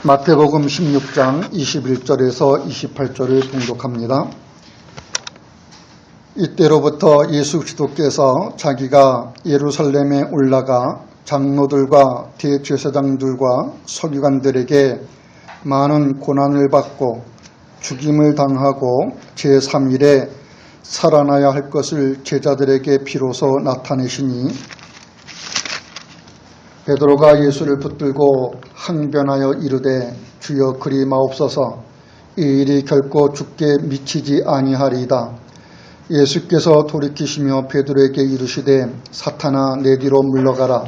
마태복음 16장 21절에서 28절을 봉독합니다. 이때로부터 예수 그리스도께서 자기가 예루살렘에 올라가 장로들과 대제사장들과 서기관들에게 많은 고난을 받고 죽임을 당하고 제3일에 살아나야 할 것을 제자들에게 비로소 나타내시니 베드로가 예수를 붙들고 항변하여 이르되 주여 그리 마옵소서 이 일이 결코 죽게 미치지 아니하리이다. 예수께서 돌이키시며 베드로에게 이르시되 사탄아 내 뒤로 물러가라.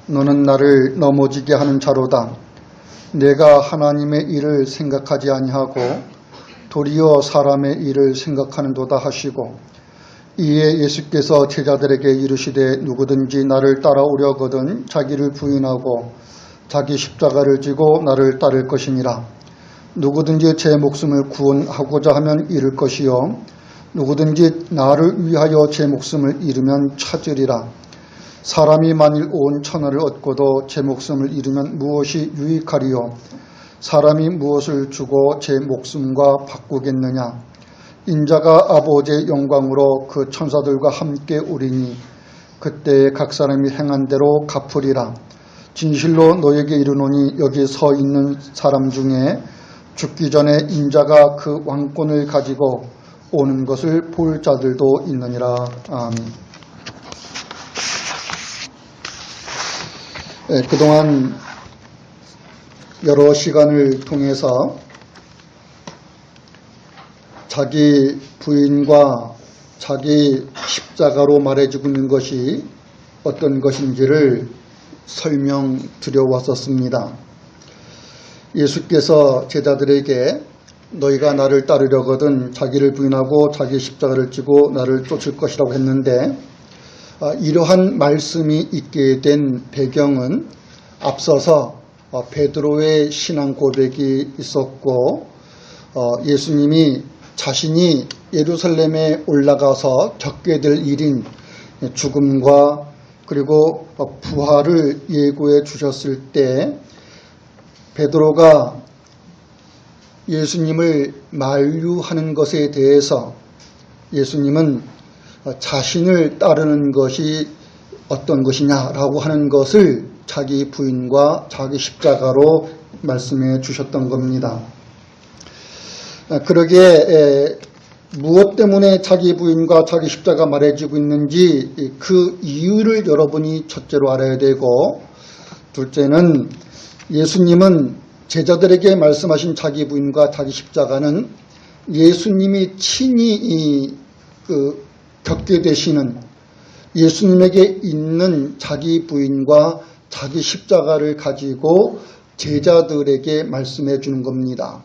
너는 나를 넘어지게 하는 자로다. 내가 하나님의 일을 생각하지 아니하고 도리어 사람의 일을 생각하는도다 하시고 이에 예수께서 제자들에게 이르시되 누구든지 나를 따라오려거든 자기를 부인하고 자기 십자가를 지고 나를 따를 것이니라. 누구든지 제 목숨을 구원하고자 하면 잃을 것이요 누구든지 나를 위하여 제 목숨을 잃으면 찾으리라. 사람이 만일 온 천하를 얻고도 제 목숨을 잃으면 무엇이 유익하리요? 사람이 무엇을 주고 제 목숨과 바꾸겠느냐? 인자가 아버지의 영광으로 그 천사들과 함께 오리니 그때 각 사람이 행한 대로 갚으리라. 진실로 너에게 이르노니 여기 서 있는 사람 중에 죽기 전에 인자가 그 왕권을 가지고 오는 것을 볼 자들도 있느니라. 아멘. 그동안 여러 시간을 통해서 자기 부인과 자기 십자가로 말해주고 있는 것이 어떤 것인지를 설명드려 왔었습니다. 예수께서 제자들에게 너희가 나를 따르려거든 자기를 부인하고 자기 십자가를 지고 나를 쫓을 것이라고 했는데 이러한 말씀이 있게 된 배경은 앞서서 베드로의 신앙 고백이 있었고 예수님이 자신이 예루살렘에 올라가서 겪게 될 일인 죽음과 그리고 부활을 예고해 주셨을 때 베드로가 예수님을 만류하는 것에 대해서 예수님은 자신을 따르는 것이 어떤 것이냐라고 하는 것을 자기 부인과 자기 십자가로 말씀해 주셨던 겁니다. 그러기에 무엇 때문에 자기 부인과 자기 십자가 말해지고 있는지 그 이유를 여러분이 첫째로 알아야 되고, 둘째는 예수님은 제자들에게 말씀하신 자기 부인과 자기 십자가는 예수님이 친히 겪게 되시는 예수님에게 있는 자기 부인과 자기 십자가를 가지고 제자들에게 말씀해 주는 겁니다.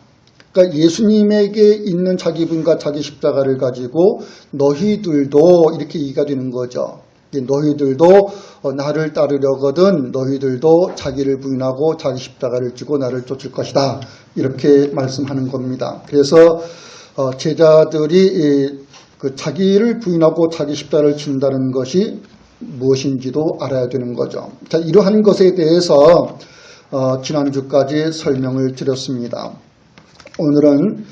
그러니까 예수님에게 있는 자기 부인과 자기 십자가를 가지고 너희들도 이렇게 얘기가 되는 거죠. 너희들도 나를 따르려거든 너희들도 자기를 부인하고 자기 십자가를 지고 나를 쫓을 것이다. 이렇게 말씀하는 겁니다. 그래서 제자들이 그 자기를 부인하고 자기 십자가를 진다는 것이 무엇인지도 알아야 되는 거죠. 자, 이러한 것에 대해서 지난주까지 설명을 드렸습니다. 오늘은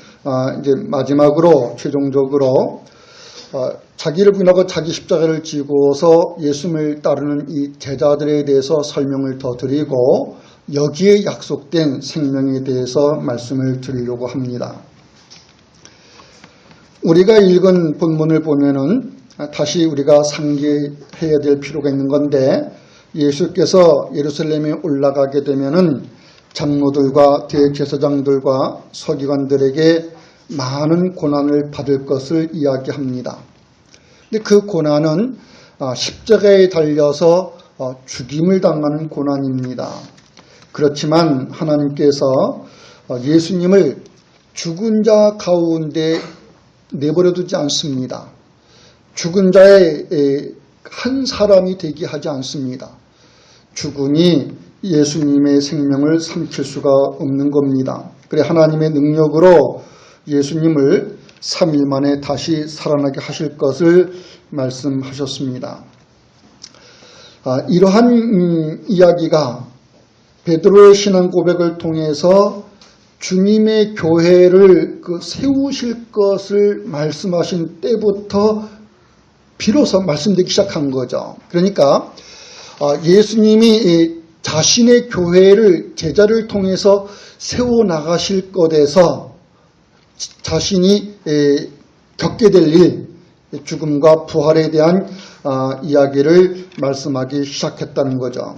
이제 마지막으로 최종적으로 자기를 부인하고 자기 십자가를 지고서 예수님을 따르는 이 제자들에 대해서 설명을 더 드리고 여기에 약속된 생명에 대해서 말씀을 드리려고 합니다. 우리가 읽은 본문을 보면은 다시 우리가 상기해야 될 필요가 있는 건데 예수께서 예루살렘에 올라가게 되면은 장로들과 대제사장들과 서기관들에게 많은 고난을 받을 것을 이야기합니다. 근데 그 고난은 십자가에 달려서 죽임을 당하는 고난입니다. 그렇지만 하나님께서 예수님을 죽은 자 가운데 내버려 두지 않습니다. 죽은 자의 한 사람이 되게 하지 않습니다. 죽음이 예수님의 생명을 삼킬 수가 없는 겁니다. 그래 하나님의 능력으로 예수님을 3일 만에 다시 살아나게 하실 것을 말씀하셨습니다. 이러한 이야기가 베드로의 신앙 고백을 통해서 주님의 교회를 세우실 것을 말씀하신 때부터 비로소 말씀되기 시작한 거죠. 그러니까 예수님이 자신의 교회를 제자를 통해서 세워나가실 것에서 자신이 겪게 될 일, 죽음과 부활에 대한 이야기를 말씀하기 시작했다는 거죠.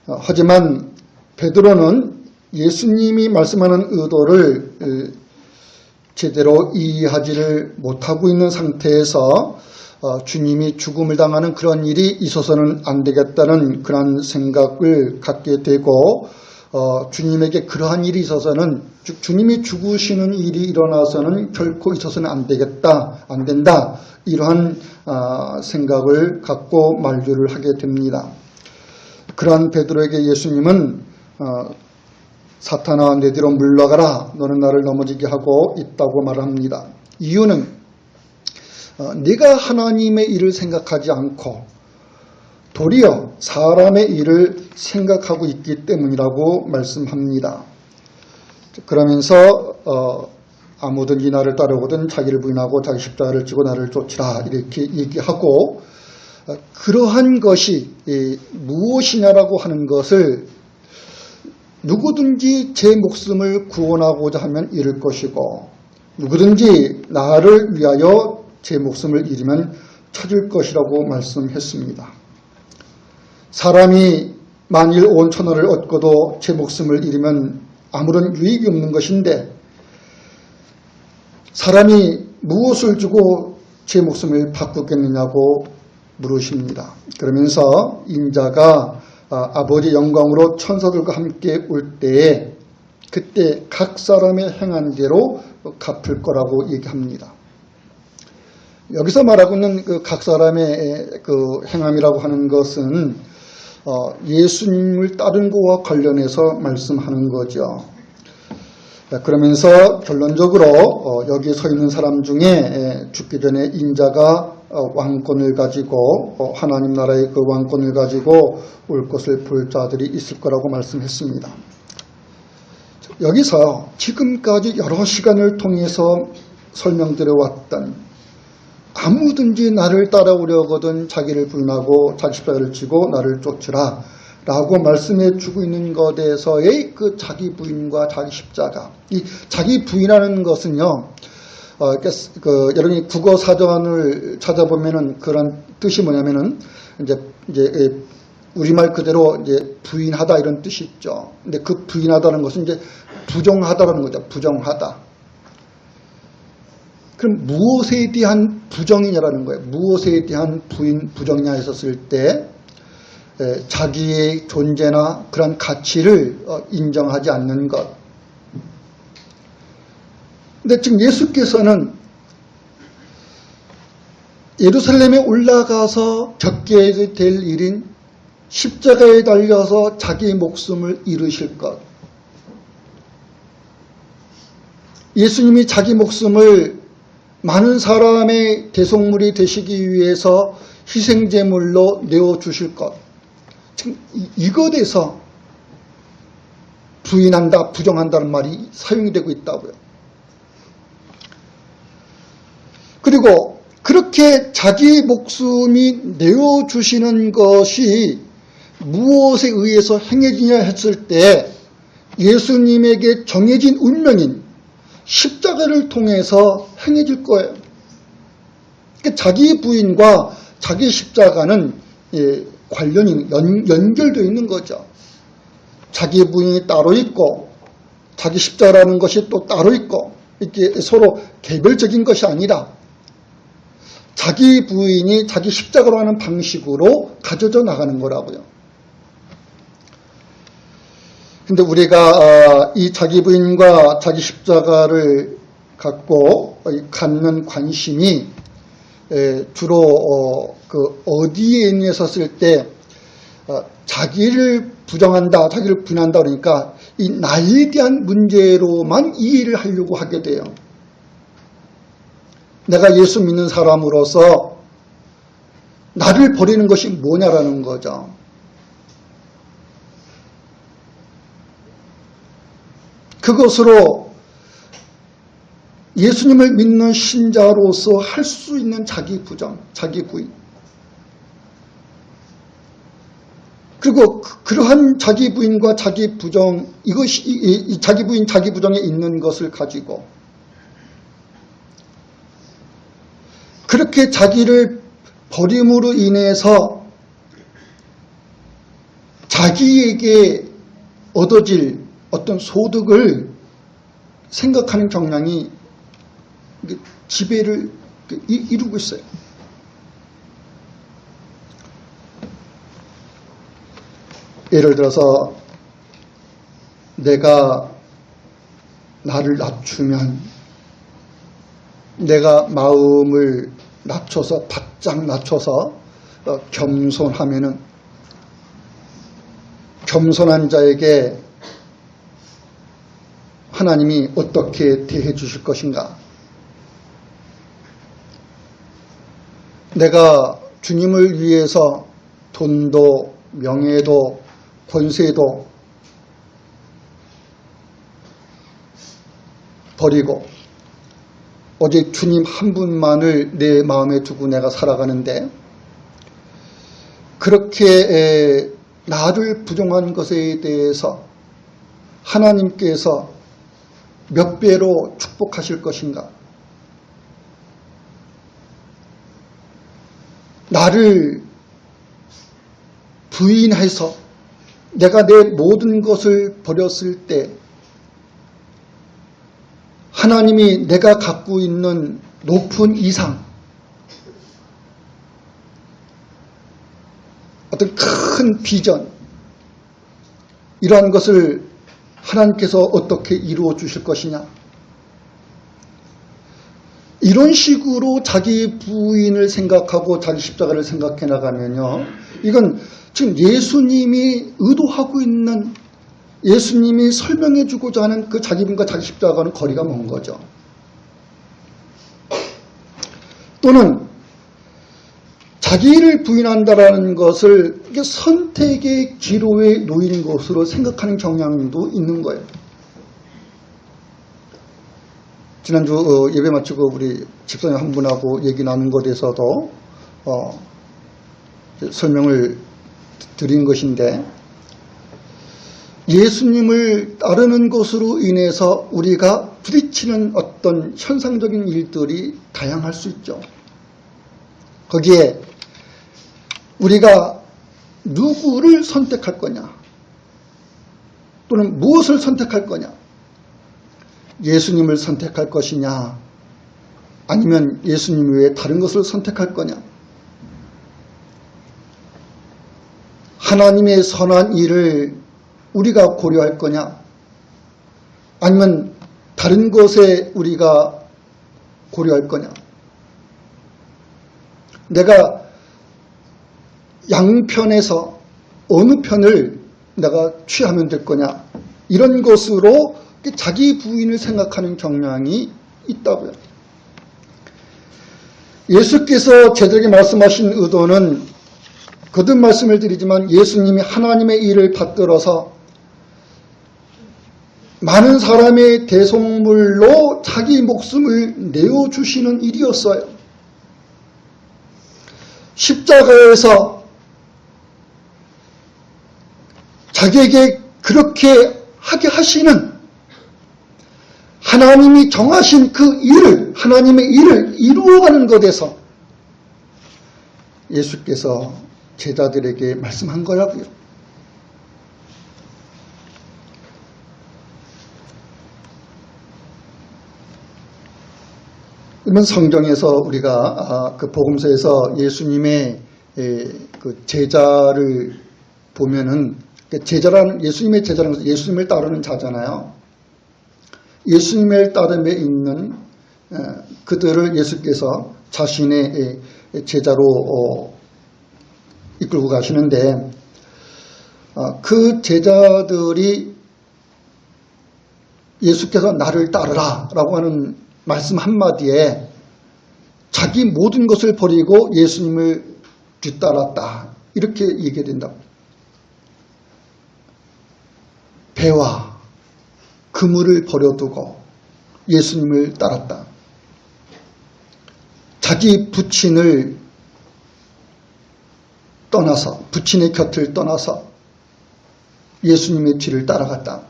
하지만 베드로는 예수님이 말씀하는 의도를 제대로 이해하지를 못하고 있는 상태에서 주님이 죽음을 당하는 그런 일이 있어서는 안 되겠다는 그런 생각을 갖게 되고 주님에게 그러한 일이 있어서는 주님이 죽으시는 일이 일어나서는 결코 있어서는 안 되겠다, 안 된다 이러한 생각을 갖고 만류를 하게 됩니다. 그러한 베드로에게 예수님은 사탄아 내 뒤로 물러가라 너는 나를 넘어지게 하고 있다고 말합니다. 이유는 네가 하나님의 일을 생각하지 않고 도리어 사람의 일을 생각하고 있기 때문이라고 말씀합니다. 그러면서 아무든지 나를 따르거든 자기를 부인하고 자기 십자가를 지고 나를 쫓으라 이렇게 얘기하고 그러한 것이 무엇이냐라고 하는 것을 누구든지 제 목숨을 구원하고자 하면 잃을 것이고 누구든지 나를 위하여 제 목숨을 잃으면 찾을 것이라고 말씀했습니다. 사람이 만일 온 천하를 얻고도 제 목숨을 잃으면 아무런 유익이 없는 것인데 사람이 무엇을 주고 제 목숨을 바꾸겠느냐고 물으십니다. 그러면서 인자가 아버지 영광으로 천사들과 함께 올 때에 그때 각 사람의 행한 대로 갚을 거라고 얘기합니다. 여기서 말하고 있는 그 각 사람의 그 행함이라고 하는 것은 예수님을 따른 것과 관련해서 말씀하는 거죠. 그러면서 결론적으로 여기 서 있는 사람 중에 죽기 전에 인자가 왕권을 가지고 하나님 나라의 그 왕권을 가지고 올 것을 볼 자들이 있을 거라고 말씀했습니다. 여기서 지금까지 여러 시간을 통해서 설명드려왔던 아무든지 나를 따라오려거든 자기를 부인하고 자기 십자가를 지고 나를 쫓으라 라고 말씀해 주고 있는 것에서의 그 자기 부인과 자기 십자가, 이 자기 부인하는 것은요, 여러분이 국어 사전을 찾아보면은 그런 뜻이 뭐냐면은 이제 우리말 그대로 이제 부인하다 이런 뜻이 있죠. 근데 그 부인하다는 것은 이제 부정하다라는 거죠. 부정하다. 그럼 무엇에 대한 부정이냐라는 거예요. 무엇에 대한 부정이냐 했었을 때 자기의 존재나 그런 가치를 인정하지 않는 것. 근데 지금 예수께서는 예루살렘에 올라가서 겪게 될 일인 십자가에 달려서 자기의 목숨을 잃으실 것. 예수님이 자기 목숨을 많은 사람의 대속물이 되시기 위해서 희생제물로 내어주실 것. 지금 이것에서 부인한다, 부정한다는 말이 사용이 되고 있다고요. 그리고 그렇게 자기 목숨이 내어주시는 것이 무엇에 의해서 행해지냐 했을 때 예수님에게 정해진 운명인 십자가를 통해서 행해질 거예요. 그러니까 자기 부인과 자기 십자가는 관련이 연결되어 있는 거죠. 자기 부인이 따로 있고 자기 십자가라는 것이 또 따로 있고 이렇게 서로 개별적인 것이 아니라 자기 부인이 자기 십자가로 하는 방식으로 가져져 나가는 거라고요. 근데 우리가 이 자기 부인과 자기 십자가를 갖고 갖는 관심이 주로 어디에 있었을 때 자기를 부정한다, 자기를 부인한다 그러니까 이 나에 대한 문제로만 이해를 하려고 하게 돼요. 내가 예수 믿는 사람으로서 나를 버리는 것이 뭐냐라는 거죠. 그것으로 예수님을 믿는 신자로서 할 수 있는 자기 부정, 자기 부인. 그리고 그러한 자기 부인과 자기 부정, 이것이 자기 부인, 자기 부정에 있는 것을 가지고 그렇게 자기를 버림으로 인해서 자기에게 얻어질 어떤 소득을 생각하는 경향이 지배를 이루고 있어요. 예를 들어서 내가 나를 낮추면, 내가 마음을 낮춰서 바짝 낮춰서 겸손하면은 겸손한 자에게 하나님이 어떻게 대해 주실 것인가? 내가 주님을 위해서 돈도 명예도 권세도 버리고 오직 주님 한 분만을 내 마음에 두고 내가 살아가는데, 그렇게 나를 부정한 것에 대해서 하나님께서 몇 배로 축복하실 것인가? 나를 부인해서 내가 내 모든 것을 버렸을 때 하나님이 내가 갖고 있는 높은 이상, 어떤 큰 비전, 이러한 것을 하나님께서 어떻게 이루어 주실 것이냐, 이런 식으로 자기 부인을 생각하고 자기 십자가를 생각해 나가면요, 이건 지금 예수님이 의도하고 있는, 예수님이 설명해 주고자 하는 그 자기 부인과 자기 십자가는 거리가 먼 거죠. 또는 자기를 부인한다라는 것을 선택의 기로에 놓인 것으로 생각하는 경향도 있는 거예요. 지난주 예배 마치고 우리 집사님 한 분하고 얘기 나눈 것에 대해서도 설명을 드린 것인데, 예수님을 따르는 것으로 인해서 우리가 부딪히는 어떤 현상적인 일들이 다양할 수 있죠. 거기에 우리가 누구를 선택할 거냐, 또는 무엇을 선택할 거냐, 예수님을 선택할 것이냐, 아니면 예수님 외에 다른 것을 선택할 거냐, 하나님의 선한 일을 우리가 고려할 거냐, 아니면 다른 것에 우리가 고려할 거냐, 내가 양편에서 어느 편을 내가 취하면 될 거냐, 이런 것으로 자기 부인을 생각하는 경향이 있다고요. 예수께서 제자에게 말씀하신 의도는, 거듭 말씀을 드리지만 예수님이 하나님의 일을 받들어서 많은 사람의 대속물로 자기 목숨을 내어주시는 일이었어요. 십자가에서 자기에게 그렇게 하게 하시는 하나님이 정하신 그 일을, 하나님의 일을 이루어가는 것에서 예수께서 제자들에게 말씀한 거라고요. 그러면 성경에서 우리가 그 복음서에서 예수님의 그 제자를 보면은, 제자라는, 예수님의 제자라는 것은 예수님을 따르는 자잖아요. 예수님을 따름에 있는 그들을 예수께서 자신의 제자로 이끌고 가시는데, 그 제자들이 예수께서 나를 따르라 라고 하는 말씀 한마디에 자기 모든 것을 버리고 예수님을 뒤따랐다. 이렇게 얘기된다. 배와 그물을 버려두고 예수님을 따랐다. 자기 부친을 떠나서, 부친의 곁을 떠나서 예수님의 뒤를 따라갔다.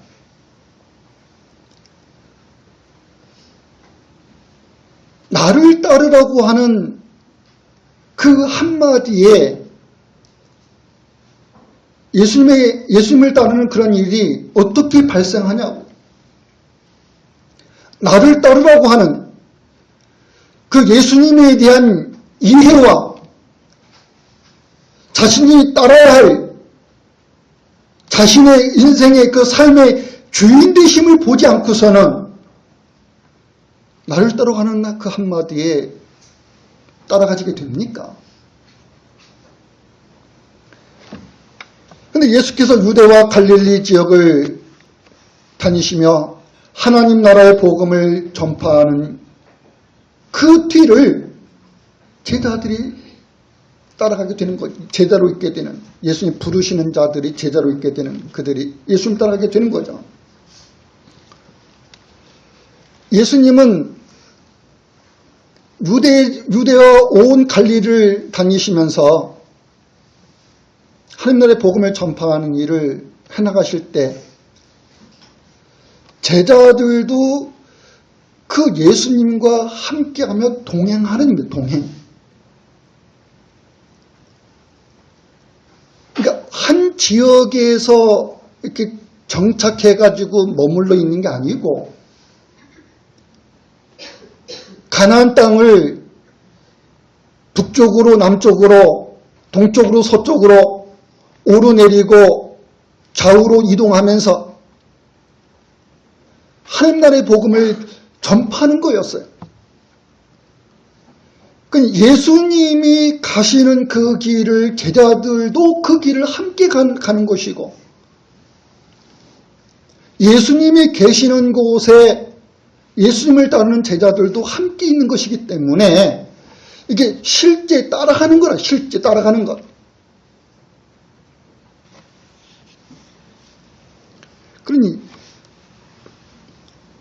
나를 따르라고 하는 그 한마디에 예수님을 따르는 그런 일이 어떻게 발생하냐고. 나를 따르라고 하는 그 예수님에 대한 이해와 자신이 따라야 할 자신의 인생의 그 삶의 주인 되심을 보지 않고서는 나를 따라가는 그 한마디에 따라가지게 됩니까? 그런데 예수께서 유대와 갈릴리 지역을 다니시며 하나님 나라의 복음을 전파하는 그 뒤를 제자들이 따라가게 되는 거죠. 제자로 있게 되는, 예수님 부르시는 자들이 제자로 있게 되는, 그들이 예수님 따라가게 되는 거죠. 예수님은 유대와 온 갈릴리를 다니시면서 하나님 나라의 복음을 전파하는 일을 해나가실 때 제자들도 그 예수님과 함께하며 동행하는 거예요. 동행. 그러니까 한 지역에서 이렇게 정착해가지고 머물러 있는 게 아니고 가나안 땅을 북쪽으로 남쪽으로 동쪽으로 서쪽으로 오르내리고 좌우로 이동하면서 하나님 나라의 복음을 전파하는 거였어요. 그러니까 예수님이 가시는 그 길을 제자들도 그 길을 함께 가는 것이고 예수님이 계시는 곳에 예수님을 따르는 제자들도 함께 있는 것이기 때문에 이게 실제 따라가는 거라. 실제 따라가는 것. 그러니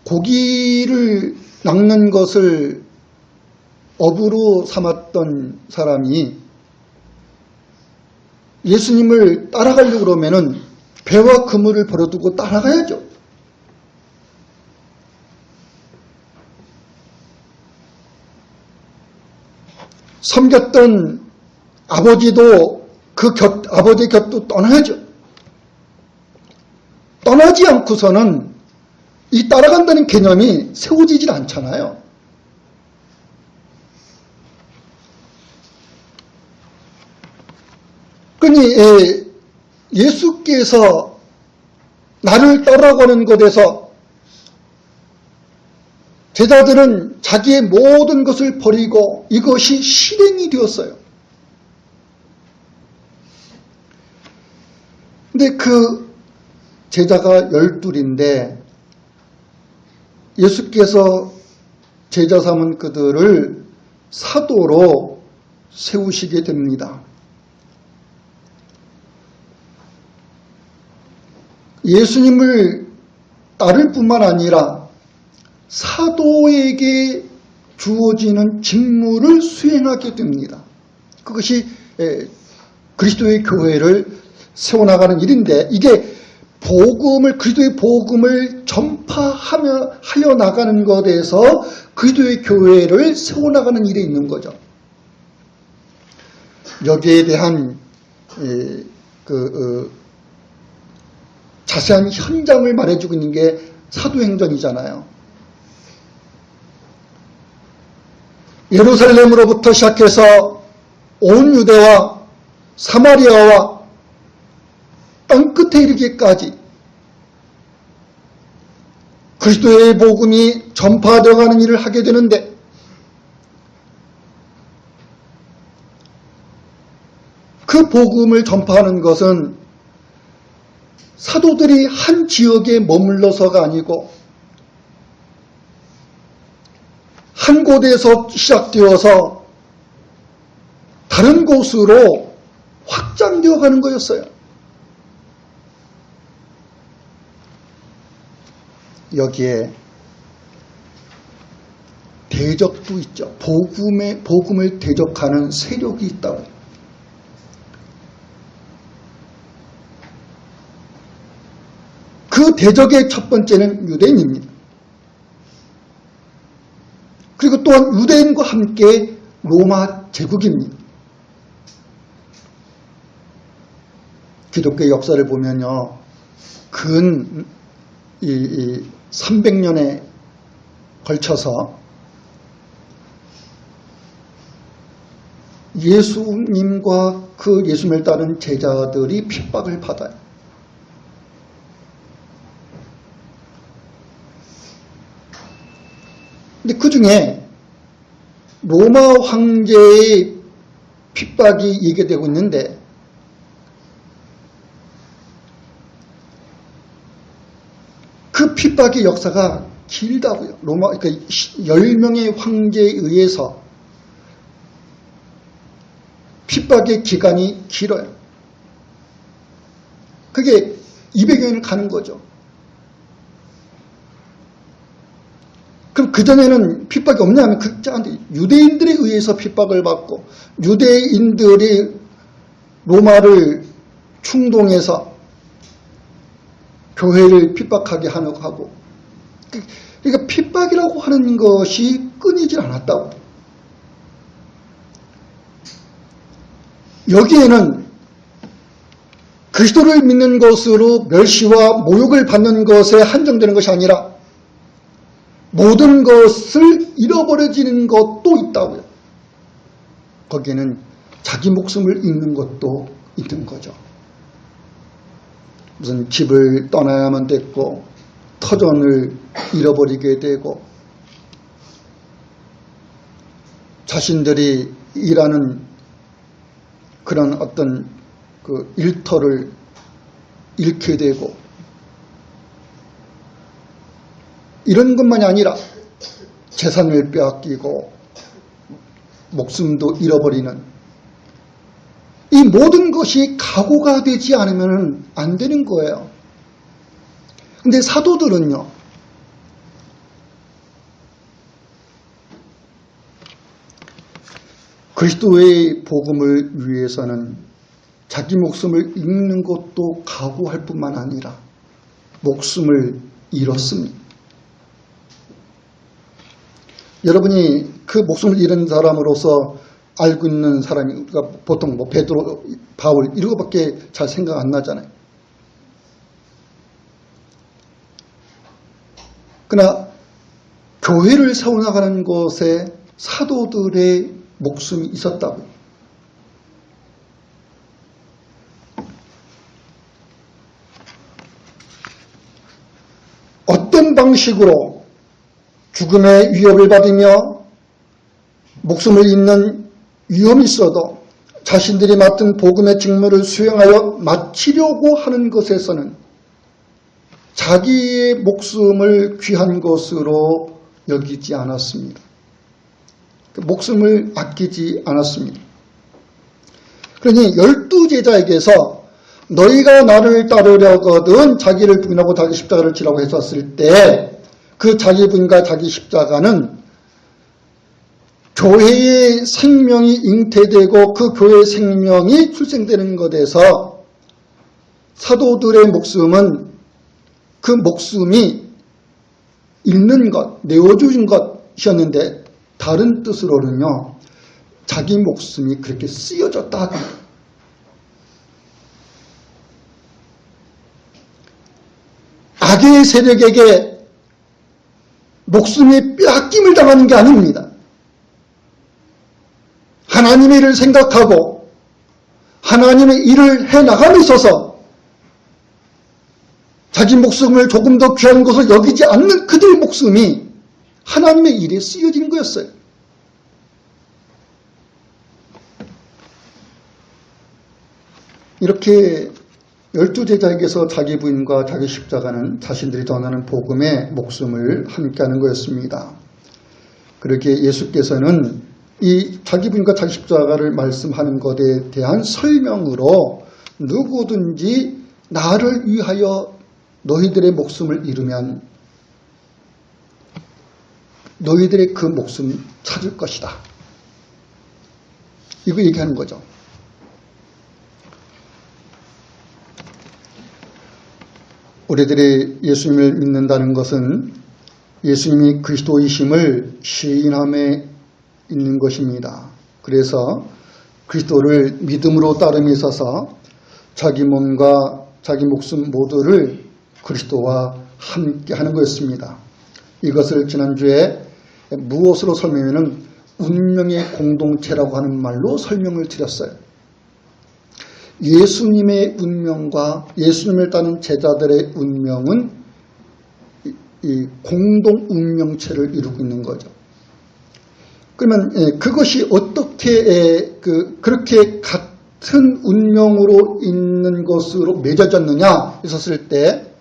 고기를 낚는 것을 업으로 삼았던 사람이 예수님을 따라가려고 그러면은 배와 그물을 버려두고 따라가야죠. 섬겼던 아버지도 아버지의 곁도 떠나야죠. 떠나지 않고서는 이 따라간다는 개념이 세워지질 않잖아요. 그러니 예수께서 나를 따라가는 것에서 제자들은 자기의 모든 것을 버리고 이것이 실행이 되었어요. 근데 그 제자가 12인데 예수께서 제자 삼은 그들을 사도로 세우시게 됩니다. 예수님을 따를 뿐만 아니라 사도에게 주어지는 직무를 수행하게 됩니다. 그것이 그리스도의 교회를 세워나가는 일인데 이게 그리스도의 복음을 전파하여 나가는 것에서 그리스도의 교회를 세워나가는 일에 있는 거죠. 여기에 대한 자세한 현장을 말해주고 있는 게 사도행전이잖아요. 예루살렘으로부터 시작해서 온 유대와 사마리아와 땅끝에 이르기까지 그리스도의 복음이 전파되어가는 일을 하게 되는데 그 복음을 전파하는 것은 사도들이 한 지역에 머물러서가 아니고 한 곳에서 시작되어서 다른 곳으로 확장되어 가는 거였어요. 여기에 대적도 있죠. 복음을 대적하는 세력이 있다고. 그 대적의 첫 번째는 유대인입니다. 그리고 또한 유대인과 함께 로마 제국입니다. 기독교의 역사를 보면요, 근 300년에 걸쳐서 예수님과 그 예수님을 따른 제자들이 핍박을 받아요. 근데 그 중에 로마 황제의 핍박이 얘기되고 있는데, 그 핍박의 역사가 길다고요. 그러니까 10명의 황제에 의해서 핍박의 기간이 길어요. 그게 200여 년을 가는 거죠. 그럼 그전에는 핍박이 없냐 하면 그렇지 않은데, 유대인들에 의해서 핍박을 받고, 유대인들이 로마를 충동해서 교회를 핍박하게 하고, 그러니까 핍박이라고 하는 것이 끊이질 않았다고. 여기에는 그리스도를 믿는 것으로 멸시와 모욕을 받는 것에 한정되는 것이 아니라 모든 것을 잃어버려지는 것도 있다고요. 거기에는 자기 목숨을 잃는 것도 있는 거죠. 무슨 집을 떠나야만 됐고, 터전을 잃어버리게 되고, 자신들이 일하는 그런 어떤 그 일터를 잃게 되고, 이런 것만이 아니라 재산을 빼앗기고 목숨도 잃어버리는, 이 모든 것이 각오가 되지 않으면 안 되는 거예요. 근데 사도들은요, 그리스도의 복음을 위해서는 자기 목숨을 잃는 것도 각오할 뿐만 아니라 목숨을 잃었습니다. 여러분이 그 목숨을 잃은 사람으로서 알고 있는 사람이, 우리가 보통 뭐 베드로, 바울 이런 것밖에 잘 생각 안 나잖아요. 그러나 교회를 세워나가는 것에 사도들의 목숨이 있었다고요. 어떤 방식으로 죽음의 위협을 받으며 목숨을 잃는 위험이 있어도 자신들이 맡은 복음의 직무를 수행하여 마치려고 하는 것에서는 자기의 목숨을 귀한 것으로 여기지 않았습니다. 목숨을 아끼지 않았습니다. 그러니 12제자에게서 너희가 나를 따르려거든 자기를 부인하고 자기 십자가를 지라고 했었을 때, 그 자기 부인과 자기 십자가는 교회의 생명이 잉태되고 그 교회의 생명이 출생되는 것에서 사도들의 목숨은 그 목숨이 잃는 것, 내어주신 것이었는데, 다른 뜻으로는요, 자기 목숨이 그렇게 쓰여졌다. 악의 세력에게 목숨이 빼앗김을 당하는 게 아닙니다. 하나님의 일을 생각하고 하나님의 일을 해나감에 있어서 자기 목숨을 조금 더 귀한 것을 여기지 않는 그들의 목숨이 하나님의 일에 쓰여진 거였어요. 이렇게 12제자에게서 자기 부인과 자기 십자가는 자신들이 전하는 복음에 목숨을 함께하는 거였습니다. 그렇게 예수께서는 이 자기 부인과 자기 십자가를 말씀하는 것에 대한 설명으로 누구든지 나를 위하여 너희들의 목숨을 잃으면 너희들의 그 목숨 찾을 것이다. 이거 얘기하는 거죠. 우리들이 예수님을 믿는다는 것은 예수님이 그리스도이심을 시인함에 있는 것입니다. 그래서 그리스도를 믿음으로 따름에 있어서 자기 몸과 자기 목숨 모두를 그리스도와 함께 하는 것입니다. 이것을 지난주에 무엇으로 설명하면 운명의 공동체라고 하는 말로 설명을 드렸어요. 예수님의 운명과 예수님을 따르는 제자들의 운명은 이 공동 운명체를 이루고 있는 거죠. 그러면 그것이 어떻게 그렇게 같은 운명으로 있는 것으로 맺어졌느냐 했었을 때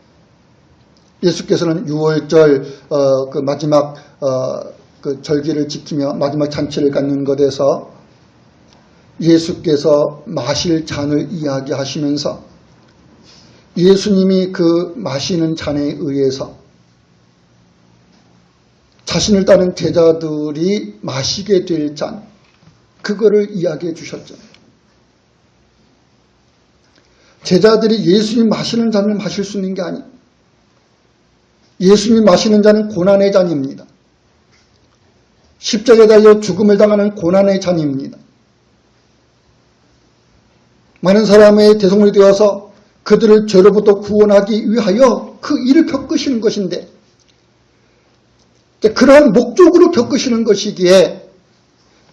예수께서는 6월절 그 마지막 그 절기를 지키며 마지막 잔치를 갖는 것에서 예수께서 마실 잔을 이야기하시면서 예수님이 그 마시는 잔에 의해서 자신을 따른 제자들이 마시게 될 잔, 그거를 이야기해 주셨죠. 제자들이 예수님 마시는 잔을 마실 수 있는 게 아니에요. 예수님이 마시는 잔은 고난의 잔입니다. 십자가에 달려 죽음을 당하는 고난의 잔입니다. 많은 사람의 대속물이 되어서 그들을 죄로부터 구원하기 위하여 그 일을 겪으시는 것인데 그러한 목적으로 겪으시는 것이기에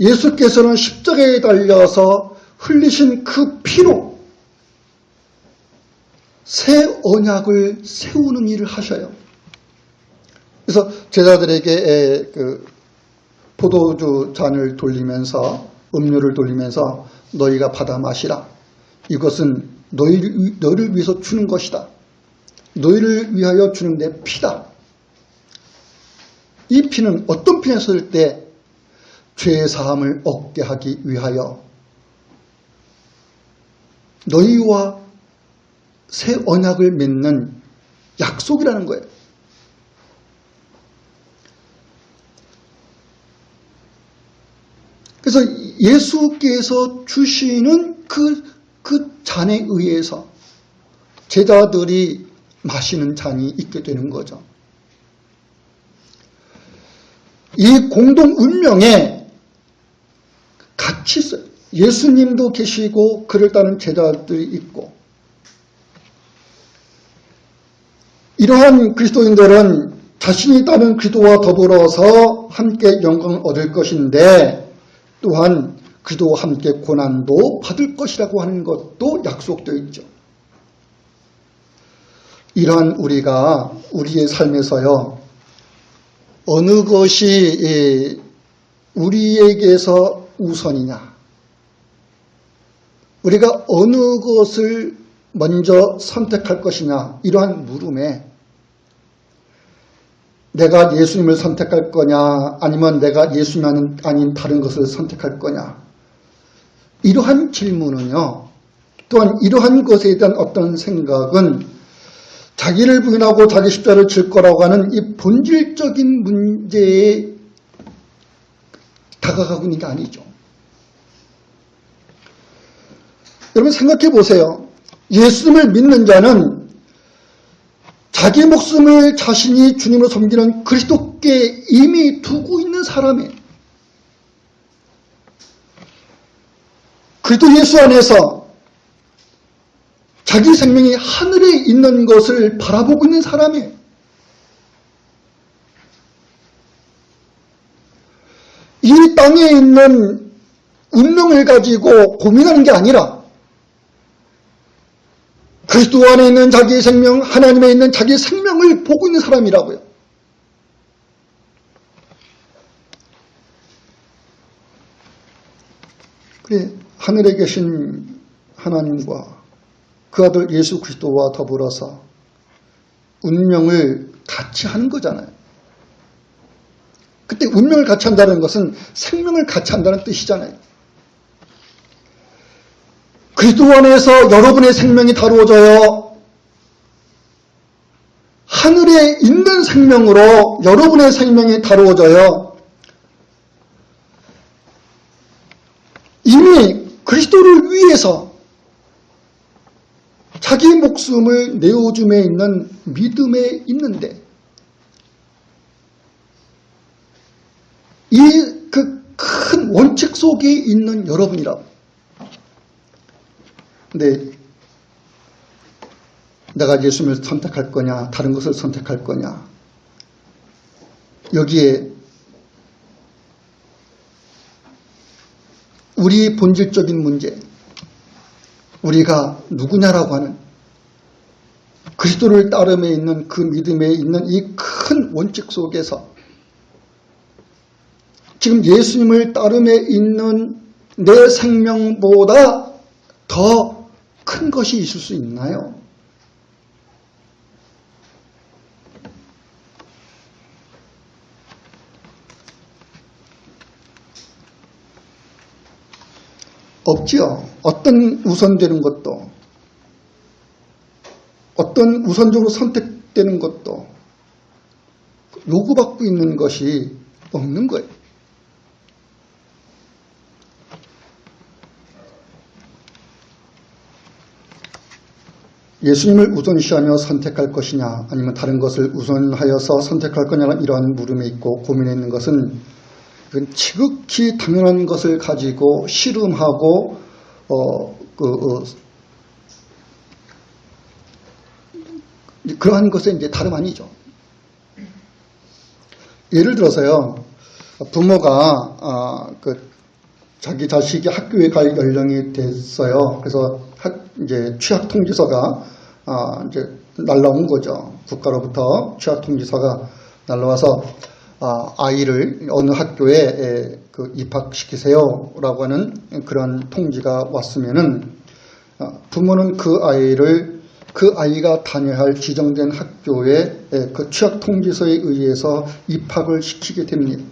예수께서는 십자가에 달려서 흘리신 그 피로 새 언약을 세우는 일을 하셔요. 그래서 제자들에게 그 포도주 잔을 돌리면서 음료를 돌리면서 너희가 받아 마시라. 이것은 너희를 위해서 주는 것이다. 너희를 위하여 주는 내 피다. 이 피는 어떤 피였을 때 죄의 사함을 얻게 하기 위하여 너희와 새 언약을 맺는 약속이라는 거예요. 그래서 예수께서 주시는 그 잔에 의해서 제자들이 마시는 잔이 있게 되는 거죠. 이 공동 운명에 같이 있어요. 예수님도 계시고 그를 따른 제자들이 있고 이러한 그리스도인들은 자신이 따른 그리스도와 더불어서 함께 영광을 얻을 것인데 또한 그리스도와 함께 고난도 받을 것이라고 하는 것도 약속되어 있죠. 이러한 우리가 우리의 삶에서요. 어느 것이 우리에게서 우선이냐? 우리가 어느 것을 먼저 선택할 것이냐? 이러한 물음에 내가 예수님을 선택할 거냐 아니면 내가 예수님 아닌 다른 것을 선택할 거냐 이러한 질문은요. 또한 이러한 것에 대한 어떤 생각은 자기를 부인하고 자기 십자가를 질 거라고 하는 이 본질적인 문제에 다가가고 있는 게 아니죠. 여러분 생각해 보세요. 예수님을 믿는 자는 자기 목숨을 자신이 주님으로 섬기는 그리스도께 이미 두고 있는 사람이에요. 그리스도 예수 안에서 자기 생명이 하늘에 있는 것을 바라보고 있는 사람이에요. 이 땅에 있는 운명을 가지고 고민하는 게 아니라 그리스도 안에 있는 자기의 생명, 하나님에 있는 자기의 생명을 보고 있는 사람이라고요. 그래, 하늘에 계신 하나님과 그 아들 예수 그리스도와 더불어서 운명을 같이 하는 거잖아요. 그때 운명을 같이 한다는 것은 생명을 같이 한다는 뜻이잖아요. 그리스도 안에서 여러분의 생명이 다루어져요. 하늘에 있는 생명으로 여러분의 생명이 다루어져요. 이미 그리스도를 위해서 자기 목숨을 내어줌에 있는 믿음에 있는데 이 그 큰 원칙 속에 있는 여러분이라고. 근데 내가 예수님을 선택할 거냐 다른 것을 선택할 거냐 여기에 우리 본질적인 문제 우리가 누구냐라고 하는 그리스도를 따름에 있는 그 믿음에 있는 이 큰 원칙 속에서 지금 예수님을 따름에 있는 내 생명보다 더 큰 것이 있을 수 있나요? 없지요. 어떤 우선되는 것도 어떤 우선적으로 선택되는 것도 요구받고 있는 것이 없는 거예요. 예수님을 우선시하며 선택할 것이냐 아니면 다른 것을 우선하여서 선택할 거냐는 이러한 물음에 있고 고민해 있는 것은 이건 지극히 당연한 것을 가지고 씨름하고 그러한 것에 이제 다름 아니죠. 예를 들어서요, 부모가 자기 자식이 학교에 갈 연령이 됐어요. 그래서 이제 취학 통지서가 이제 날라온 거죠. 국가로부터 취학 통지서가 날라와서 아이를 어느 학교에 입학시키세요라고 하는 그런 통지가 왔으면은 부모는 그 아이가 다녀야 할 지정된 학교에 그 취학 통지서에 의해서 입학을 시키게 됩니다.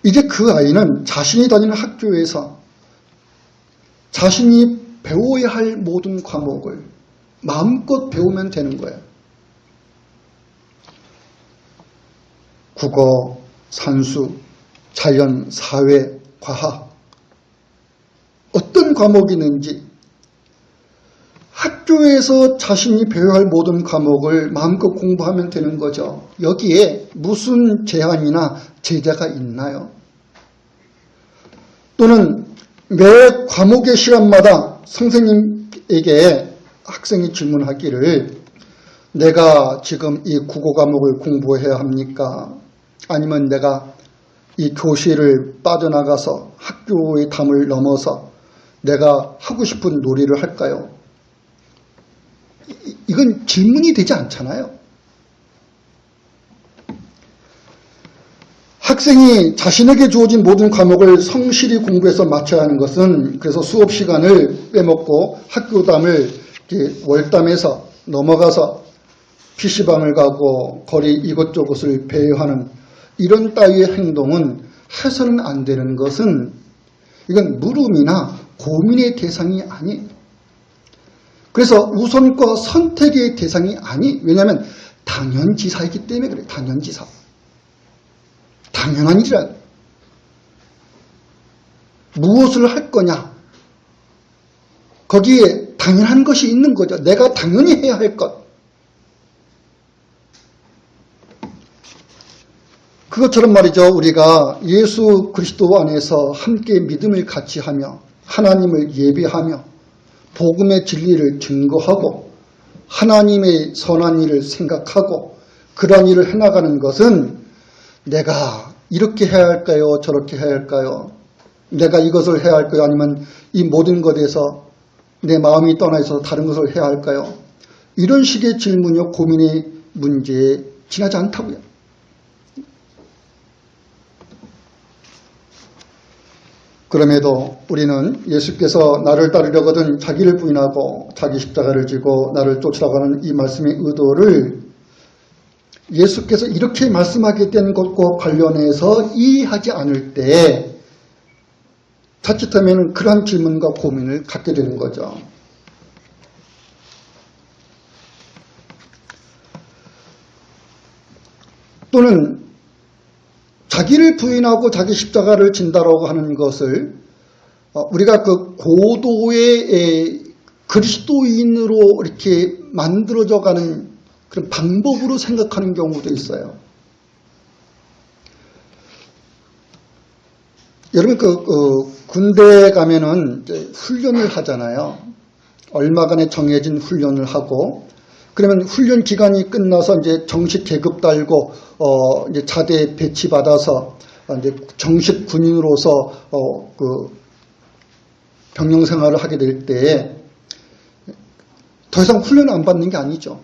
이제 그 아이는 자신이 다니는 학교에서 자신이 배워야 할 모든 과목을 마음껏 배우면 되는 거예요. 국어, 산수, 자연, 사회, 과학 어떤 과목이 있는지 학교에서 자신이 배워야 할 모든 과목을 마음껏 공부하면 되는 거죠. 여기에 무슨 제한이나 제재가 있나요? 또는 매 과목의 시간마다 선생님에게 학생이 질문하기를 내가 지금 이 국어 과목을 공부해야 합니까? 아니면 내가 이 교실을 빠져나가서 학교의 담을 넘어서 내가 하고 싶은 놀이를 할까요? 이건 질문이 되지 않잖아요. 학생이 자신에게 주어진 모든 과목을 성실히 공부해서 마쳐야 하는 것은 그래서 수업 시간을 빼먹고 학교담을 월담에서 넘어가서 PC방을 가고 거리 이것저것을 배회하는 이런 따위의 행동은 해서는 안 되는 것은 이건 물음이나 고민의 대상이 아니에요. 그래서 우선과 선택의 대상이 왜냐하면 당연지사이기 때문에 그래요. 당연지사. 당연한 일이라. 무엇을 할 거냐. 거기에 당연한 것이 있는 거죠. 내가 당연히 해야 할 것. 그것처럼 말이죠. 우리가 예수 그리스도 안에서 함께 믿음을 같이 하며 하나님을 예배하며 복음의 진리를 증거하고 하나님의 선한 일을 생각하고 그런 일을 해나가는 것은 내가 이렇게 해야 할까요? 저렇게 해야 할까요? 내가 이것을 해야 할까요? 아니면 이 모든 것에서 내 마음이 떠나 있어서 다른 것을 해야 할까요? 이런 식의 질문이요 고민의 문제에 지나지 않다고요. 그럼에도 우리는 예수께서 나를 따르려거든 자기를 부인하고 자기 십자가를 지고 나를 쫓으라고 하는 이 말씀의 의도를 예수께서 이렇게 말씀하게 된 것과 관련해서 이해하지 않을 때 자칫하면 그러한 질문과 고민을 갖게 되는 거죠. 또는 자기를 부인하고 자기 십자가를 진다라고 하는 것을 우리가 그 고도의 그리스도인으로 이렇게 만들어져 가는 그런 방법으로 생각하는 경우도 있어요. 여러분 군대에 가면은 이제 훈련을 하잖아요. 얼마간의 정해진 훈련을 하고 그러면 훈련 기간이 끝나서 이제 정식 계급 달고 이제 자대에 배치받아서 이제 정식 군인으로서 그 병영 생활을 하게 될 때 더 이상 훈련을 안 받는 게 아니죠.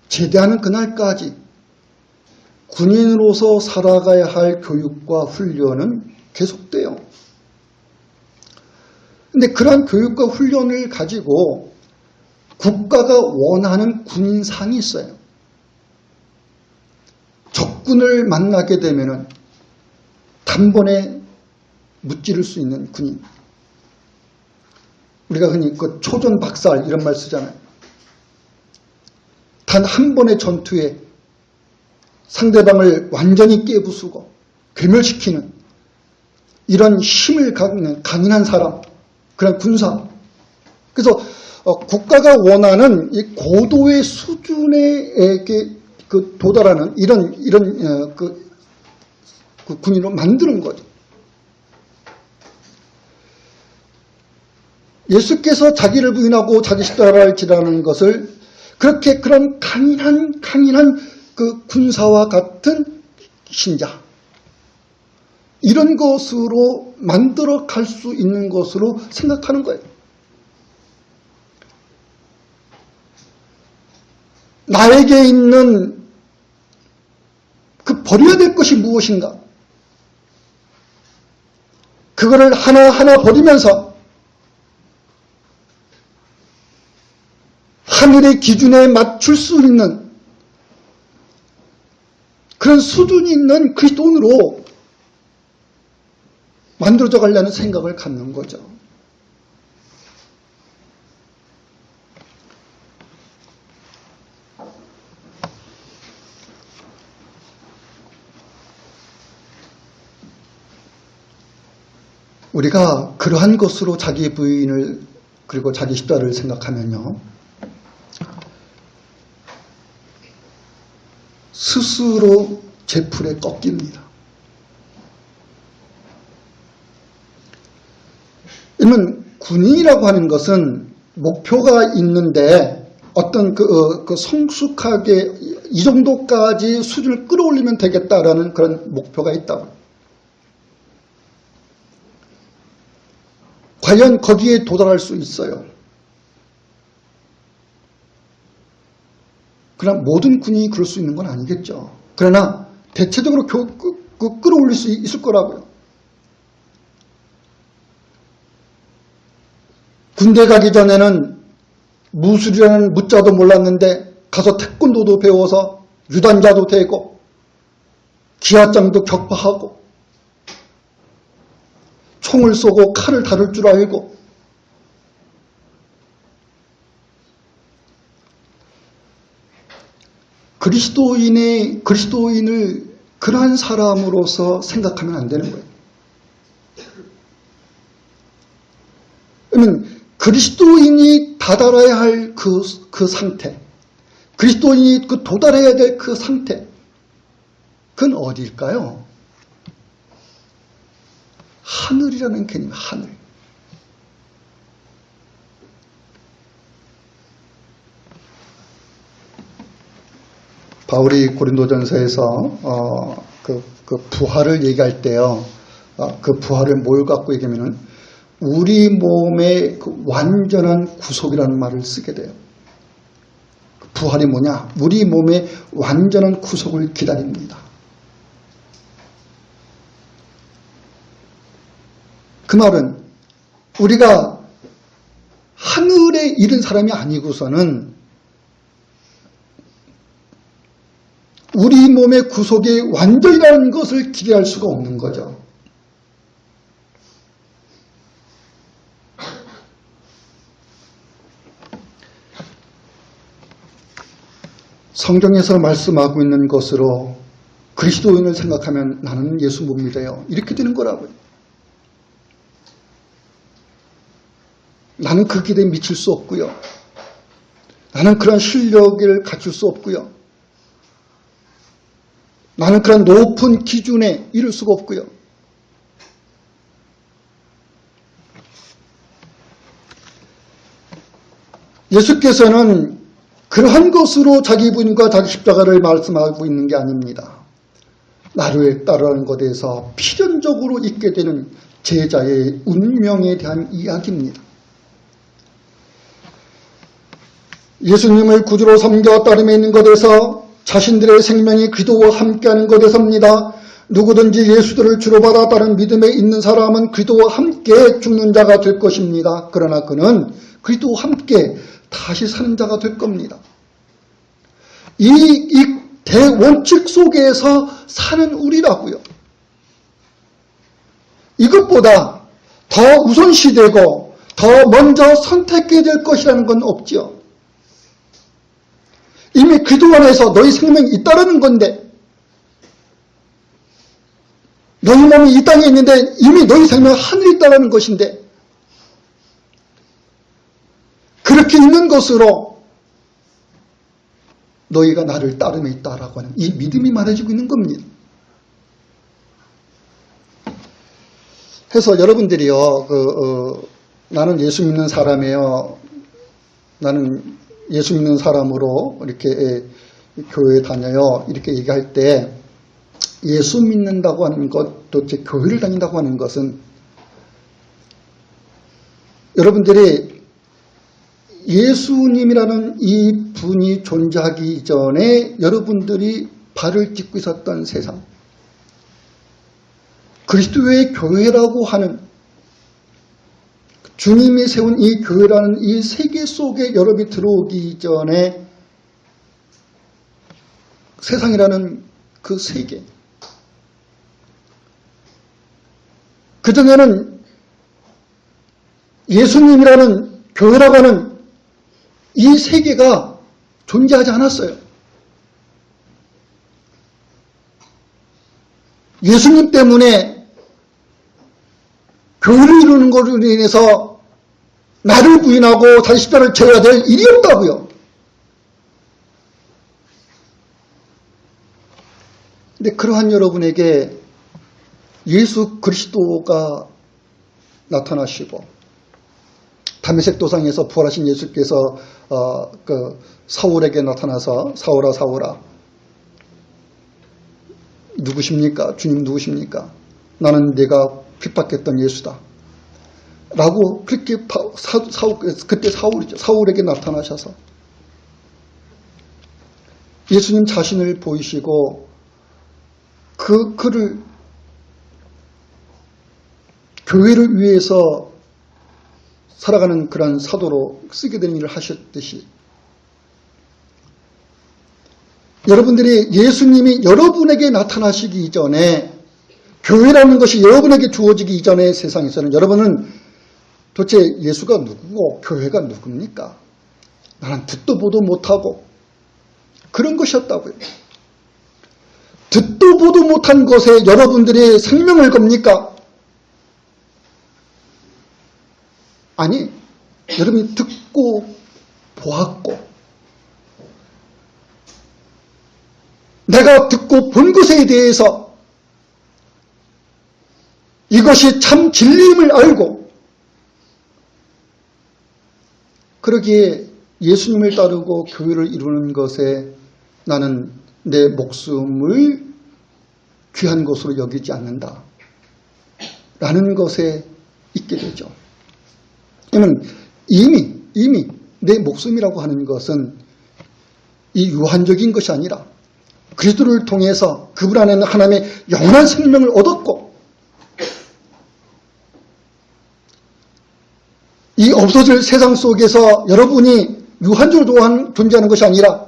제대하는 그날까지 군인으로서 살아가야 할 교육과 훈련은 계속돼요. 근데 그러한 교육과 훈련을 가지고 국가가 원하는 군인상이 있어요. 적군을 만나게 되면은 단번에 무찌를 수 있는 군인. 우리가 흔히 그 초전 박살 이런 말 쓰잖아요. 단 한 번의 전투에 상대방을 완전히 깨부수고 괴멸시키는 이런 힘을 갖는 강인한 사람, 그런 군사. 그래서 국가가 원하는 이 고도의 수준에 도달하는 이런 그 군인으로 만드는 거죠. 예수께서 자기를 부인하고 자기 십자가를 지라는 것을 그렇게 그런 강인한 그 군사와 같은 신자 이런 것으로 만들어 갈 수 있는 것으로 생각하는 거예요. 나에게 있는 그 버려야 될 것이 무엇인가? 그거를 하나하나 버리면서 하늘의 기준에 맞출 수 있는 그런 수준이 있는 그리스도인으로 만들어져 가려는 생각을 갖는 거죠. 우리가 그러한 것으로 자기 부인을 그리고 자기 십자가를 생각하면요. 스스로 제풀에 꺾입니다. 이는 군인이라고 하는 것은 목표가 있는데 어떤 그 성숙하게 이 정도까지 수준을 끌어올리면 되겠다라는 그런 목표가 있다고. 과연 거기에 도달할 수 있어요. 그러나 모든 군인이 그럴 수 있는 건 아니겠죠. 그러나 대체적으로 끌어올릴 수 있을 거라고요. 군대 가기 전에는 무술이라는 무자도 몰랐는데 가서 태권도도 배워서 유단자도 되고 기하장도 격파하고 총을 쏘고 칼을 다룰 줄 알고 그리스도인을 그러한 사람으로서 생각하면 안 되는 거예요. 그러면 그리스도인이 다다라야 할 그 상태, 그리스도인이 도달해야 될 그 상태, 그건 어디일까요? 하늘이라는 개념, 하늘. 바울이 고린도전서에서 그 부활을 얘기할 때요, 그 부활을 뭘 갖고 얘기하면은 우리 몸의 그 완전한 구속이라는 말을 쓰게 돼요. 부활이 뭐냐? 우리 몸의 완전한 구속을 기다립니다. 그 말은 우리가 하늘에 이른 사람이 아니고서는 우리 몸의 구속이 완전이라는 것을 기대할 수가 없는 거죠. 성경에서 말씀하고 있는 것으로 그리스도인을 생각하면 나는 예수 못 믿어요. 이렇게 되는 거라고요. 나는 그 기대에 미칠 수 없고요. 나는 그런 실력을 갖출 수 없고요. 나는 그런 높은 기준에 이를 수가 없고요. 예수께서는 그러한 것으로 자기 부인과 자기 십자가를 말씀하고 있는 게 아닙니다. 나를 따르는 것에서 필연적으로 있게 되는 제자의 운명에 대한 이야기입니다. 예수님을 구주로 섬겨 따름에 있는 것에서 자신들의 생명이 그리스도와 함께하는 것에서입니다. 누구든지 예수들을 주로 받아 따른 믿음에 있는 사람은 그리스도와 함께 죽는 자가 될 것입니다. 그러나 그는 그리스도와 함께 다시 사는 자가 될 겁니다. 이 대원칙 속에서 사는 우리라고요. 이것보다 더 우선시되고 더 먼저 선택해야 될 것이라는 건 없죠. 이미 그리스도 안에서 너희 생명이 있다라는 건데, 너희 몸이 이 땅에 있는데 이미 너희 생명은 하늘에 있다라는 것인데, 그렇게 있는 것으로 너희가 나를 따름에 있다라고 하는 이 믿음이 말해주고 있는 겁니다. 해서 여러분들이요, 나는 예수 믿는 사람이에요. 나는 예수 믿는 사람으로 이렇게 교회에 다녀요. 이렇게 얘기할 때 예수 믿는다고 하는 것, 도대체 교회를 다닌다고 하는 것은 여러분들이 예수님이라는 이 분이 존재하기 이전에 여러분들이 발을 딛고 있었던 세상, 그리스도의 교회라고 하는 주님이 세운 이 교회라는 이 세계 속에 여러분이 들어오기 이전에 세상이라는 그 세계, 그전에는 예수님이라는 교회라고 하는 이 세계가 존재하지 않았어요. 예수님 때문에 교회를 이루는 것으로 인해서 나를 부인하고 자기 십자가를 져야 될 일이 없다고요. 근데 그러한 여러분에게 예수 그리스도가 나타나시고 다메섹 도상에서 부활하신 예수께서 사울에게 나타나서 사울아 사울아 누구십니까? 주님 누구십니까? 나는 네가 핍박했던 예수다 라고 그렇게 그때 사울에게 나타나셔서 예수님 자신을 보이시고 그를 교회를 위해서 살아가는 그런 사도로 쓰게 되는 일을 하셨듯이 여러분들이 예수님이 여러분에게 나타나시기 이전에 교회라는 것이 여러분에게 주어지기 이전의 세상에서는 여러분은 도대체 예수가 누구고 교회가 누굽니까? 나는 듣도 보도 못하고 그런 것이었다고요. 듣도 보도 못한 것에 여러분들의 생명을 겁니까? 아니, 여러분이 듣고 보았고 내가 듣고 본 것에 대해서 이것이 참 진리임을 알고 그러기에 예수님을 따르고 교회를 이루는 것에 나는 내 목숨을 귀한 것으로 여기지 않는다 라는 것에 있게 되죠. 이미 내 목숨이라고 하는 것은 이 유한적인 것이 아니라 그리스도를 통해서 그분 안에는 하나님의 영원한 생명을 얻었고 이 없어질 세상 속에서 여러분이 유한적으로 존재하는 것이 아니라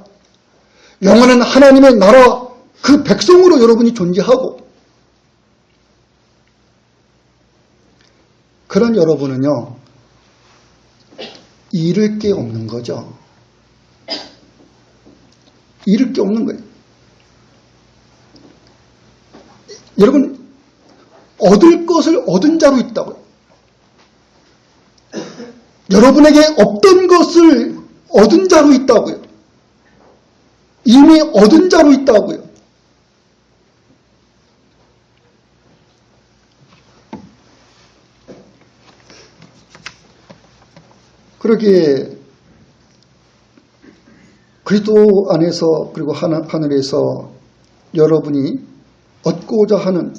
영원한 하나님의 나라 그 백성으로 여러분이 존재하고, 그런 여러분은요, 잃을 게 없는 거죠. 잃을 게 없는 거예요. 여러분, 얻을 것을 얻은 자로 있다고요. 여러분에게 없던 것을 얻은 자로 있다고요. 이미 얻은 자로 있다고요. 그러기에 그리스도 안에서 그리고 하늘에서 여러분이 얻고자 하는,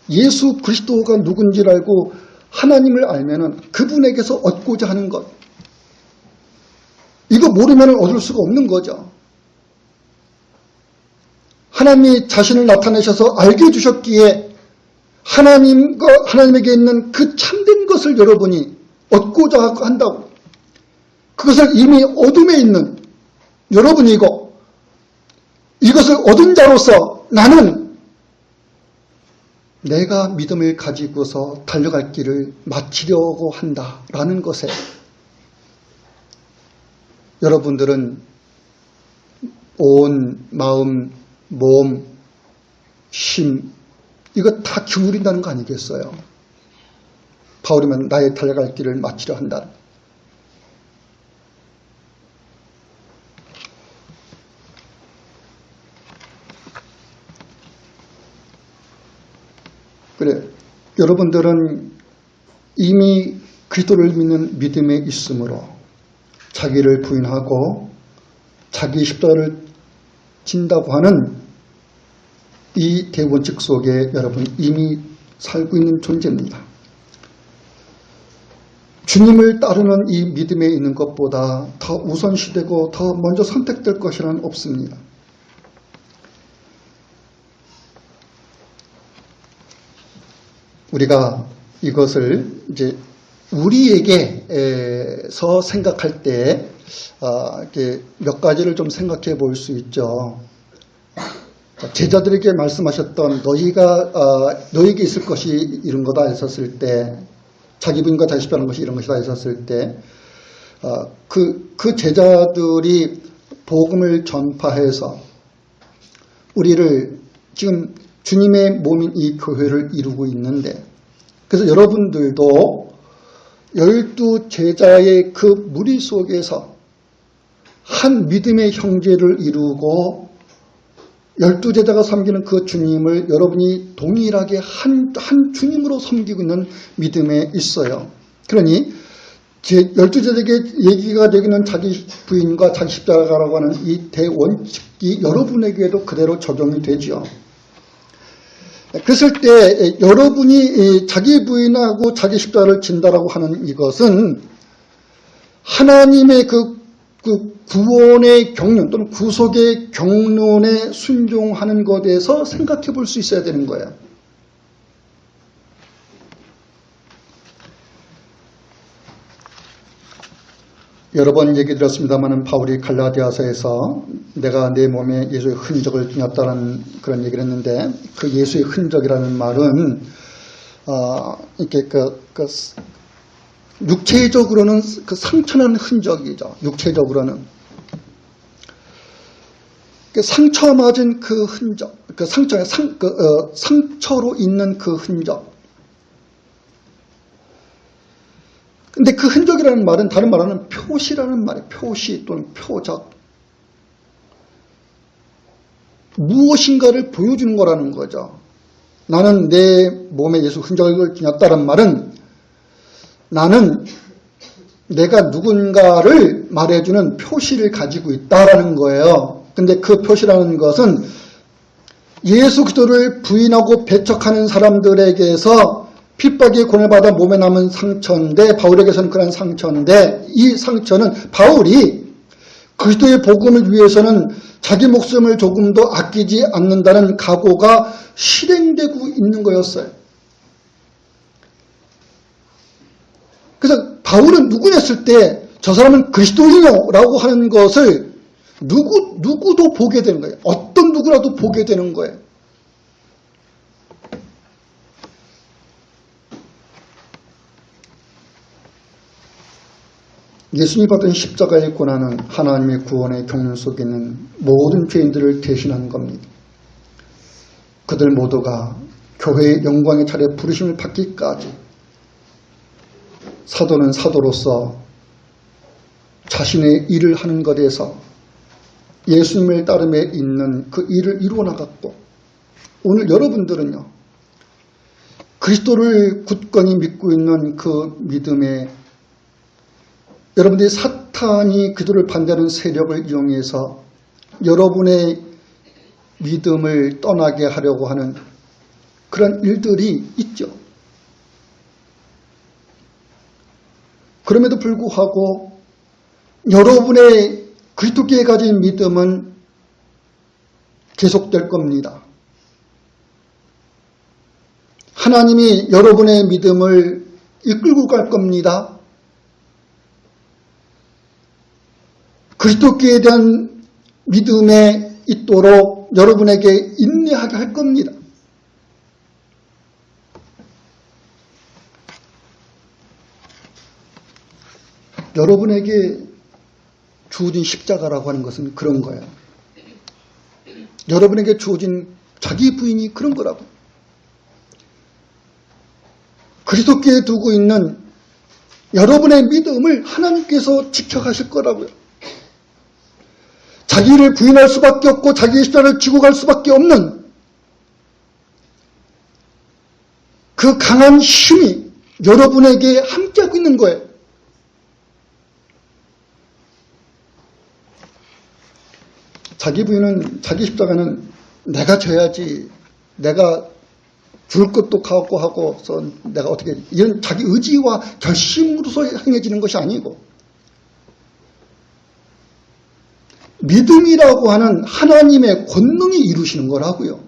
예수 그리스도가 누군지를 알고 하나님을 알면은 그분에게서 얻고자 하는 것, 이거 모르면 얻을 수가 없는 거죠. 하나님이 자신을 나타내셔서 알게 해주셨기에 하나님에게 있는 그 참된 것을 여러분이 얻고자 한다고. 그것을 이미 어둠에 있는 여러분이고, 이것을 얻은 자로서 나는 내가 믿음을 가지고서 달려갈 길을 마치려고 한다라는 것에 여러분들은 온 마음, 몸, 심, 이거 다 기울인다는 거 아니겠어요? 바울이면 나의 달려갈 길을 마치려 한다. 그래, 여러분들은 이미 그리스도를 믿는 믿음에 있으므로 자기를 부인하고 자기 십자가를 진다고 하는 이 대원칙 속에 여러분 이미 살고 있는 존재입니다. 주님을 따르는 이 믿음에 있는 것보다 더 우선시되고 더 먼저 선택될 것이란 없습니다. 우리가 이것을 이제 우리에게서 생각할 때 몇 가지를 좀 생각해 볼 수 있죠. 제자들에게 말씀하셨던 너희에게 있을 것이 이런 거다 했었을 때, 자기 부인과 다시 변한 것이 이런 것이다 했었을 때, 그 제자들이 복음을 전파해서 우리를 지금 주님의 몸인 이 교회를 이루고 있는데, 그래서 여러분들도 12 제자의 그 무리 속에서 한 믿음의 형제를 이루고 12 제자가 섬기는 그 주님을 여러분이 동일하게 한 주님으로 섬기고 있는 믿음에 있어요. 그러니 12 제자에게 얘기가 되기는 자기 부인과 자기 십자가라고 하는 이 대원칙이 여러분에게도 그대로 적용이 되죠. 그랬을 때 여러분이 자기 부인하고 자기 십자가를 진다라고 하는 이것은 하나님의 그 구원의 경륜 또는 구속의 경륜에 순종하는 것에 대해서 생각해 볼 수 있어야 되는 거예요. 여러 번 얘기 드렸습니다만 바울이 갈라디아서에서 내가 내 몸에 예수의 흔적을 주었다는 그런 얘기를 했는데, 그 예수의 흔적이라는 말은 이렇게 육체적으로는 그 상처난 흔적이죠. 육체적으로는 상처 맞은 그 흔적, 그 상처로 있는 그 흔적. 근데 그 흔적이라는 말은 다른 말로는 표시라는 말이에요. 표시 또는 표적. 무엇인가를 보여주는 거라는 거죠. 나는 내 몸에 예수 흔적을 지녔다는 말은 나는 내가 누군가를 말해주는 표시를 가지고 있다라는 거예요. 근데 그 표시라는 것은 예수 그리스도를 부인하고 배척하는 사람들에게서 핍박에 고뇌받아 몸에 남은 상처인데, 바울에게서는 그런 상처인데, 이 상처는 바울이 그리스도의 복음을 위해서는 자기 목숨을 조금도 아끼지 않는다는 각오가 실행되고 있는 거였어요. 그래서 바울은 누구냐했을 때 저 사람은 그리스도인이요 라고 하는 것을 누구도 보게 되는 거예요. 어떤 누구라도 보게 되는 거예요. 예수님이 받은 십자가의 고난은 하나님의 구원의 경륜 속에 있는 모든 죄인들을 대신한 겁니다. 그들 모두가 교회의 영광의 차례 부르심을 받기까지 사도는 사도로서 자신의 일을 하는 것에서 예수님을 따름에 있는 그 일을 이루어 나갔고, 오늘 여러분들은요, 그리스도를 굳건히 믿고 있는 그 믿음에 여러분들이 사탄이 그들을 반대하는 세력을 이용해서 여러분의 믿음을 떠나게 하려고 하는 그런 일들이 있죠. 그럼에도 불구하고 여러분의 그리스도께 가진 믿음은 계속될 겁니다. 하나님이 여러분의 믿음을 이끌고 갈 겁니다. 그리스도께 대한 믿음에 있도록 여러분에게 인내하게 할 겁니다. 여러분에게 주어진 십자가라고 하는 것은 그런 거예요. 여러분에게 주어진 자기 부인이 그런 거라고. 그리스도께 두고 있는 여러분의 믿음을 하나님께서 지켜가실 거라고요. 자기를 부인할 수밖에 없고 자기의 십자가를 지고 갈 수밖에 없는 그 강한 힘이 여러분에게 함께하고 있는 거예요. 자기 부인은, 자기 십자가는 내가 져야지, 내가 죽을 것도 갖고 하고서 내가 어떻게, 이런 자기 의지와 결심으로서 행해지는 것이 아니고, 믿음이라고 하는 하나님의 권능이 이루시는 거라고요.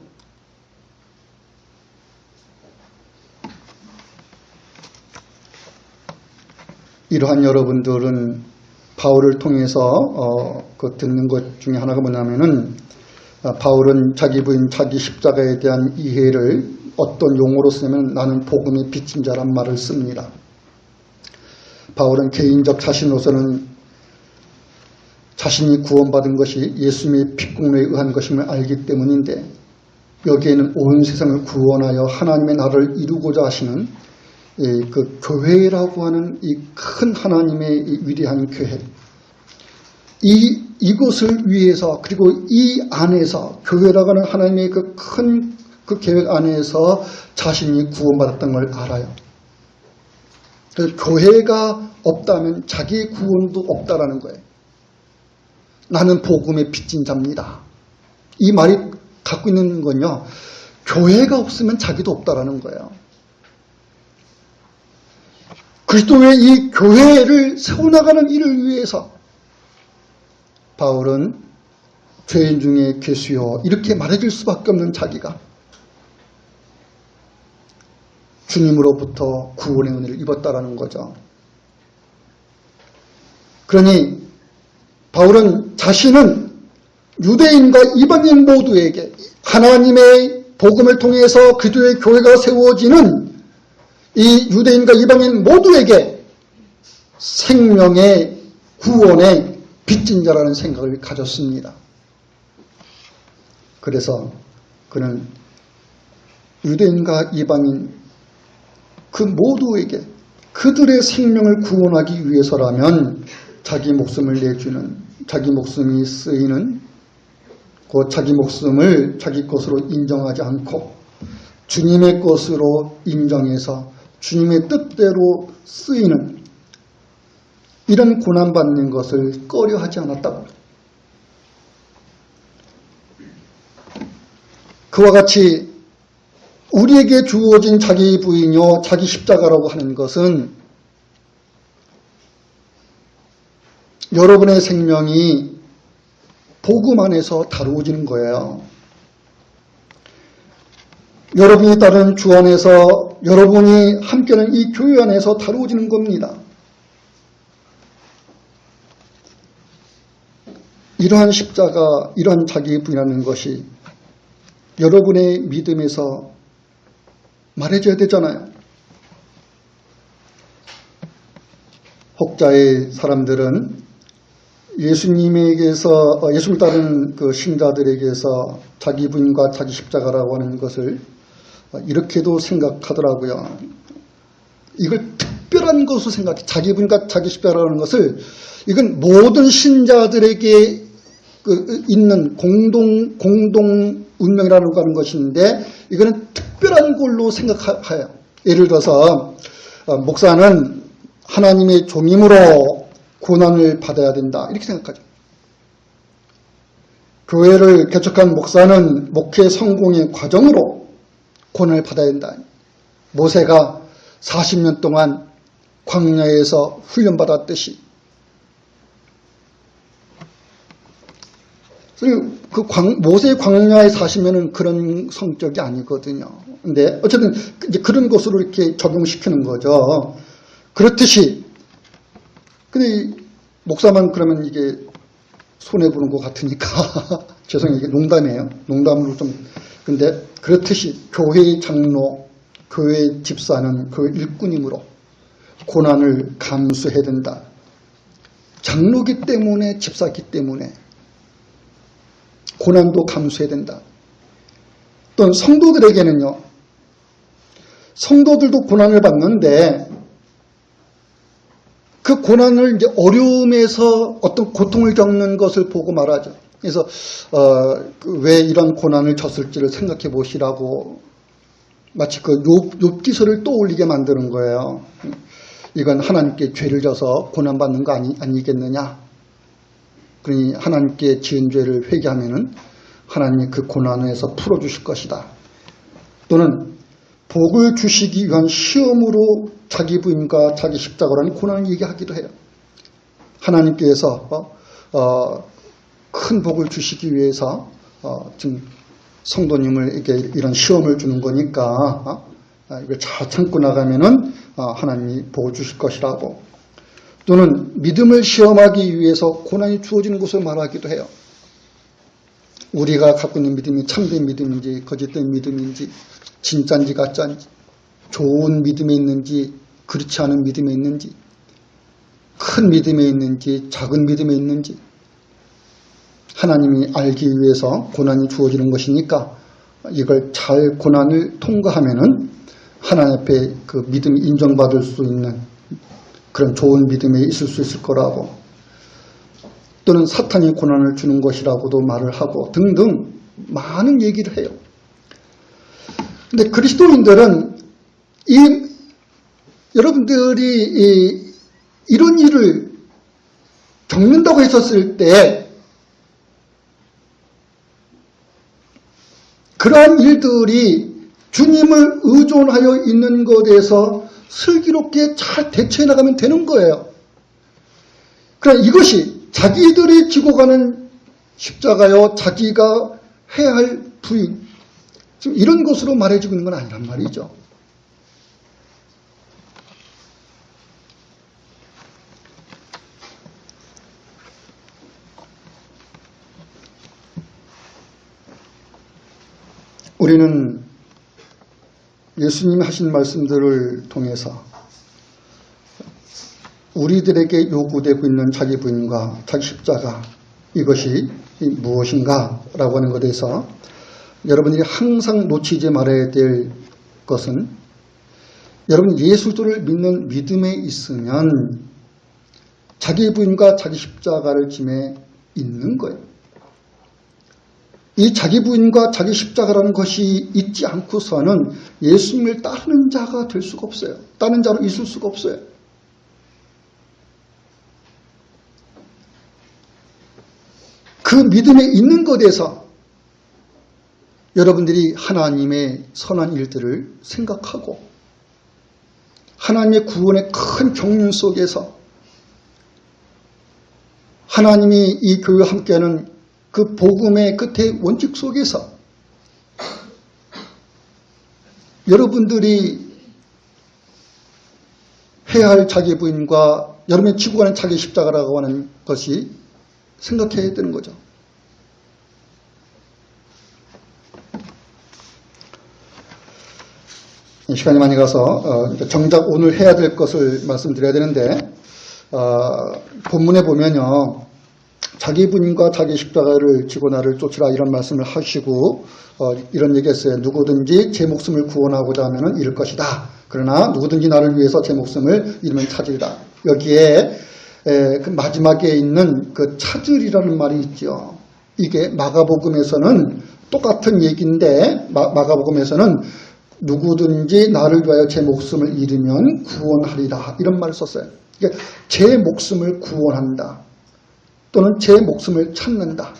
이러한 여러분들은 바울을 통해서 듣는 것 중에 하나가 뭐냐면은, 바울은 자기 부인, 자기 십자가에 대한 이해를 어떤 용어로 쓰면 나는 복음의 빚진 자란 말을 씁니다. 바울은 개인적 자신으로서는 자신이 구원받은 것이 예수님의 핏공로에 의한 것임을 알기 때문인데, 여기에는 온 세상을 구원하여 하나님의 나라를 이루고자 하시는 그 교회라고 하는 이 큰 하나님의 이 위대한 교회, 이곳을 위해서, 그리고 이 안에서 교회라고 하는 하나님의 그 큰 그 계획 안에서 자신이 구원받았던 걸 알아요. 그래서 교회가 없다면 자기의 구원도 없다라는 거예요. 나는 복음의 빚진 자입니다. 이 말이 갖고 있는 건요, 교회가 없으면 자기도 없다라는 거예요. 그리스도의 이 교회를 세워나가는 일을 위해서 바울은 죄인 중에 괴수요, 이렇게 말해줄 수밖에 없는 자기가 주님으로부터 구원의 은혜를 입었다라는 거죠. 그러니 바울은 자신은 유대인과 이방인 모두에게 하나님의 복음을 통해서 그리스도의 교회가 세워지는 이 유대인과 이방인 모두에게 생명의 구원의 빚진 자라는 생각을 가졌습니다. 그래서 그는 유대인과 이방인 그 모두에게 그들의 생명을 구원하기 위해서라면 자기 목숨을 내주는, 자기 목숨이 쓰이는, 그 자기 목숨을 자기 것으로 인정하지 않고 주님의 것으로 인정해서 주님의 뜻대로 쓰이는 이런 고난받는 것을 꺼려하지 않았다고. 그와 같이 우리에게 주어진 자기 부인요, 자기 십자가라고 하는 것은 여러분의 생명이 복음 안에서 다루어지는 거예요. 여러분이 따르는 주 안에서, 여러분이 함께하는 이 교회 안에서 다루어지는 겁니다. 이러한 십자가, 이러한 자기 부인하는 것이 여러분의 믿음에서 말해줘야 되잖아요. 혹자의 사람들은 예수님을 따르는 그 신자들에게서 자기 부인과 자기 십자가라고 하는 것을 이렇게도 생각하더라고요. 이걸 특별한 것으로 생각해. 자기 부인과 자기 십자가라는 것을 이건 모든 신자들에게 있는 공동 운명이라는 거 하는 것인데 이거는 특별한 걸로 생각해요. 예를 들어서 목사는 하나님의 종임으로 고난을 받아야 된다 이렇게 생각하죠. 교회를 개척한 목사는 목회 성공의 과정으로 고난을 받아야 된다. 모세가 40년 동안 광야에서 훈련받았듯이 모세의 광야에 40년은 그런 성격이 아니거든요. 근데 어쨌든 이제 그런 것으로 이렇게 적용시키는 거죠. 그렇듯이 근데 목사만 그러면 이게 손해보는 것 같으니까 죄송해요. 이게 농담이에요. 농담으로 좀. 근데 그렇듯이 교회의 장로, 교회의 집사는 그 일꾼이므로 고난을 감수해야 된다. 장로기 때문에 집사기 때문에 고난도 감수해야 된다. 또는 성도들에게는요. 성도들도 고난을 받는데 그 고난을 이제 어려움에서 어떤 고통을 겪는 것을 보고 말하죠. 그래서 왜 이런 고난을 졌을지를 생각해 보시라고 마치 그 욥기서를 떠올리게 만드는 거예요. 이건 하나님께 죄를 져서 고난받는 거 아니겠느냐. 그러니 하나님께 지은 죄를 회개하면은 하나님이 그 고난에서 풀어주실 것이다. 또는 복을 주시기 위한 시험으로 자기 부인과 자기 십자가라는 고난을 얘기하기도 해요. 하나님께서 큰 복을 주시기 위해서 지금 성도님에게 이런 시험을 주는 거니까 이걸 잘 참고 나가면은 하나님이 복을 주실 것이라고. 또는 믿음을 시험하기 위해서 고난이 주어지는 것을 말하기도 해요. 우리가 갖고 있는 믿음이 참된 믿음인지 거짓된 믿음인지 진짜인지 가짜인지 좋은 믿음에 있는지 그렇지 않은 믿음에 있는지 큰 믿음에 있는지 작은 믿음에 있는지 하나님이 알기 위해서 고난이 주어지는 것이니까 이걸 잘 고난을 통과하면은 하나님 앞에 그 믿음이 인정받을 수 있는 그런 좋은 믿음에 있을 수 있을 거라고. 또는 사탄이 고난을 주는 것이라고도 말을 하고 등등 많은 얘기를 해요. 근데 그리스도인들은 여러분들이 이런 일을 겪는다고 했었을 때 그러한 일들이 주님을 의존하여 있는 것에서 슬기롭게 잘 대처해 나가면 되는 거예요. 그러나 이것이 자기들이 지고 가는 십자가요, 자기가 해야 할 부인, 지금 이런 것으로 말해주고 있는 건 아니란 말이죠. 우리는 예수님이 하신 말씀들을 통해서 우리들에게 요구되고 있는 자기 부인과 자기 십자가 이것이 무엇인가 라고 하는 것에 대해서 여러분이 항상 놓치지 말아야 될 것은 여러분 예수를 믿는 믿음에 있으면 자기 부인과 자기 십자가를 짐에 있는 거예요. 이 자기 부인과 자기 십자가라는 것이 있지 않고서는 예수님을 따르는 자가 될 수가 없어요. 따르는 자로 있을 수가 없어요. 그 믿음에 있는 것에서 여러분들이 하나님의 선한 일들을 생각하고 하나님의 구원의 큰 경륜 속에서 하나님이 이 교회와 함께하는 그 복음의 끝의 원칙 속에서 여러분들이 해야 할 자기 부인과 여러분이 지고 가는 자기 십자가라고 하는 것이 생각해야 되는 거죠. 시간이 많이 가서 정작 오늘 해야 될 것을 말씀드려야 되는데 본문에 보면요. 자기 부인과 자기 십자가를 지고 나를 쫓으라 이런 말씀을 하시고 이런 얘기했어요. 누구든지 제 목숨을 구원하고자 하면 잃을 것이다. 그러나 누구든지 나를 위해서 제 목숨을 잃으면 찾으리라. 여기에 그 마지막에 있는 그 찾으리라는 말이 있죠. 이게 마가복음에서는 똑같은 얘기인데 마가복음에서는 누구든지 나를 위하여 제 목숨을 잃으면 구원하리라 이런 말을 썼어요. 그러니까 제 목숨을 구원한다 또는 제 목숨을 찾는다.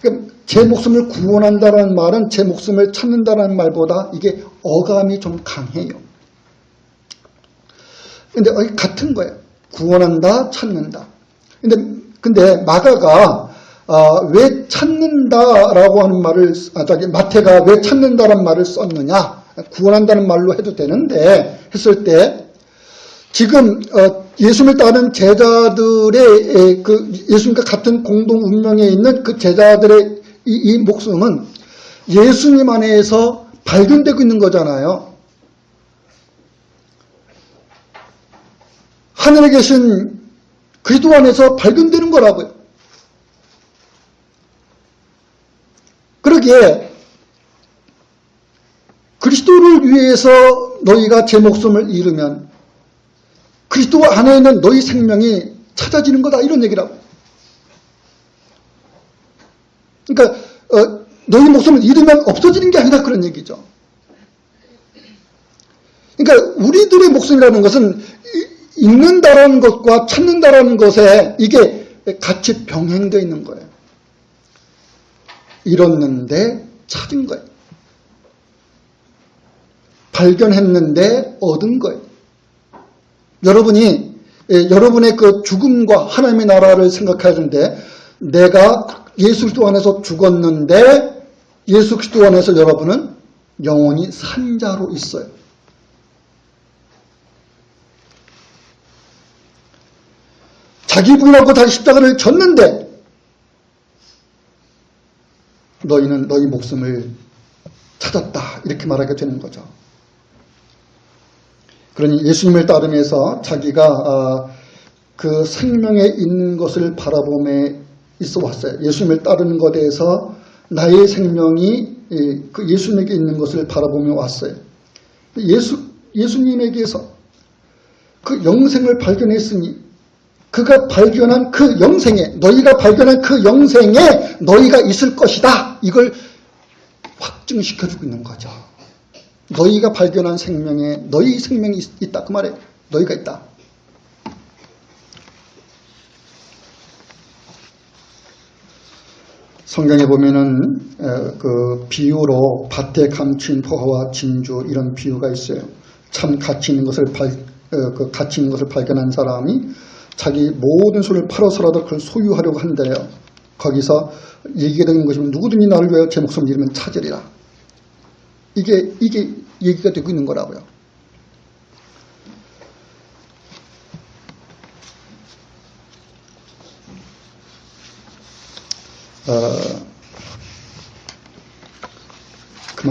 그러니까 제 목숨을 구원한다는 말은 제 목숨을 찾는다는 말보다 이게 어감이 좀 강해요. 근데 같은 거예요. 구원한다, 찾는다. 근데 마가가 왜 찾는다라고 하는 말을, 마태가 왜 찾는다라는 말을 썼느냐? 구원한다는 말로 해도 되는데, 했을 때, 지금, 예수님을 따르는 제자들의, 예수님과 같은 공동 운명에 있는 그 제자들의 이 목숨은 예수님 안에서 발견되고 있는 거잖아요. 하늘에 계신 그리스도 안에서 발견되는 거라고요. 그러기에 그리스도를 위해서 너희가 제 목숨을 잃으면 그리스도 안에 있는 너희 생명이 찾아지는 거다 이런 얘기라고. 그러니까 너희 목숨을 잃으면 없어지는 게 아니라 그런 얘기죠. 그러니까 우리들의 목숨이라는 것은 잃는다라는 것과 찾는다라는 것에 이게 같이 병행되어 있는 거예요. 잃었는데 찾은 거예요. 발견했는데 얻은 거예요. 여러분이 여러분의 그 죽음과 하나님의 나라를 생각해야 되는데 내가 예수 그리스도 안에서 죽었는데 예수 그리스도 안에서 여러분은 영원히 산 자로 있어요. 자기 부인하고 자기 십자가를 졌는데 너희는 너희 목숨을 찾았다 이렇게 말하게 되는 거죠. 그러니 예수님을 따르면서 자기가 그 생명에 있는 것을 바라봄에 있어 왔어요. 예수님을 따르는 것에 대해서 나의 생명이 그 예수님에게 있는 것을 바라보며 왔어요. 예수님에게서 그 영생을 발견했으니 그가 발견한 그 영생에 너희가 발견한 그 영생에 너희가 있을 것이다. 이걸 확증시켜주고 있는 거죠. 너희가 발견한 생명에 너희 생명이 있다. 그 말에 너희가 있다. 성경에 보면은 그 비유로 밭에 감춘 포화와 진주 이런 비유가 있어요. 참 가치 있는 것을 가치 있는 것을 발견한 사람이 자기 모든 손을 팔아서라도 그걸 소유하려고 한대요. 거기서 얘기가 되는 것이면 누구든지 나를 위하여 제 목숨을 잃으면 찾으리라. 이게 얘기가 되고 있는 거라고요.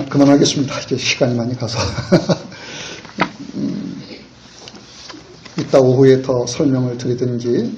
그만하겠습니다. 이제 시간이 많이 가서. 이따 오후에 더 설명을 드리든지.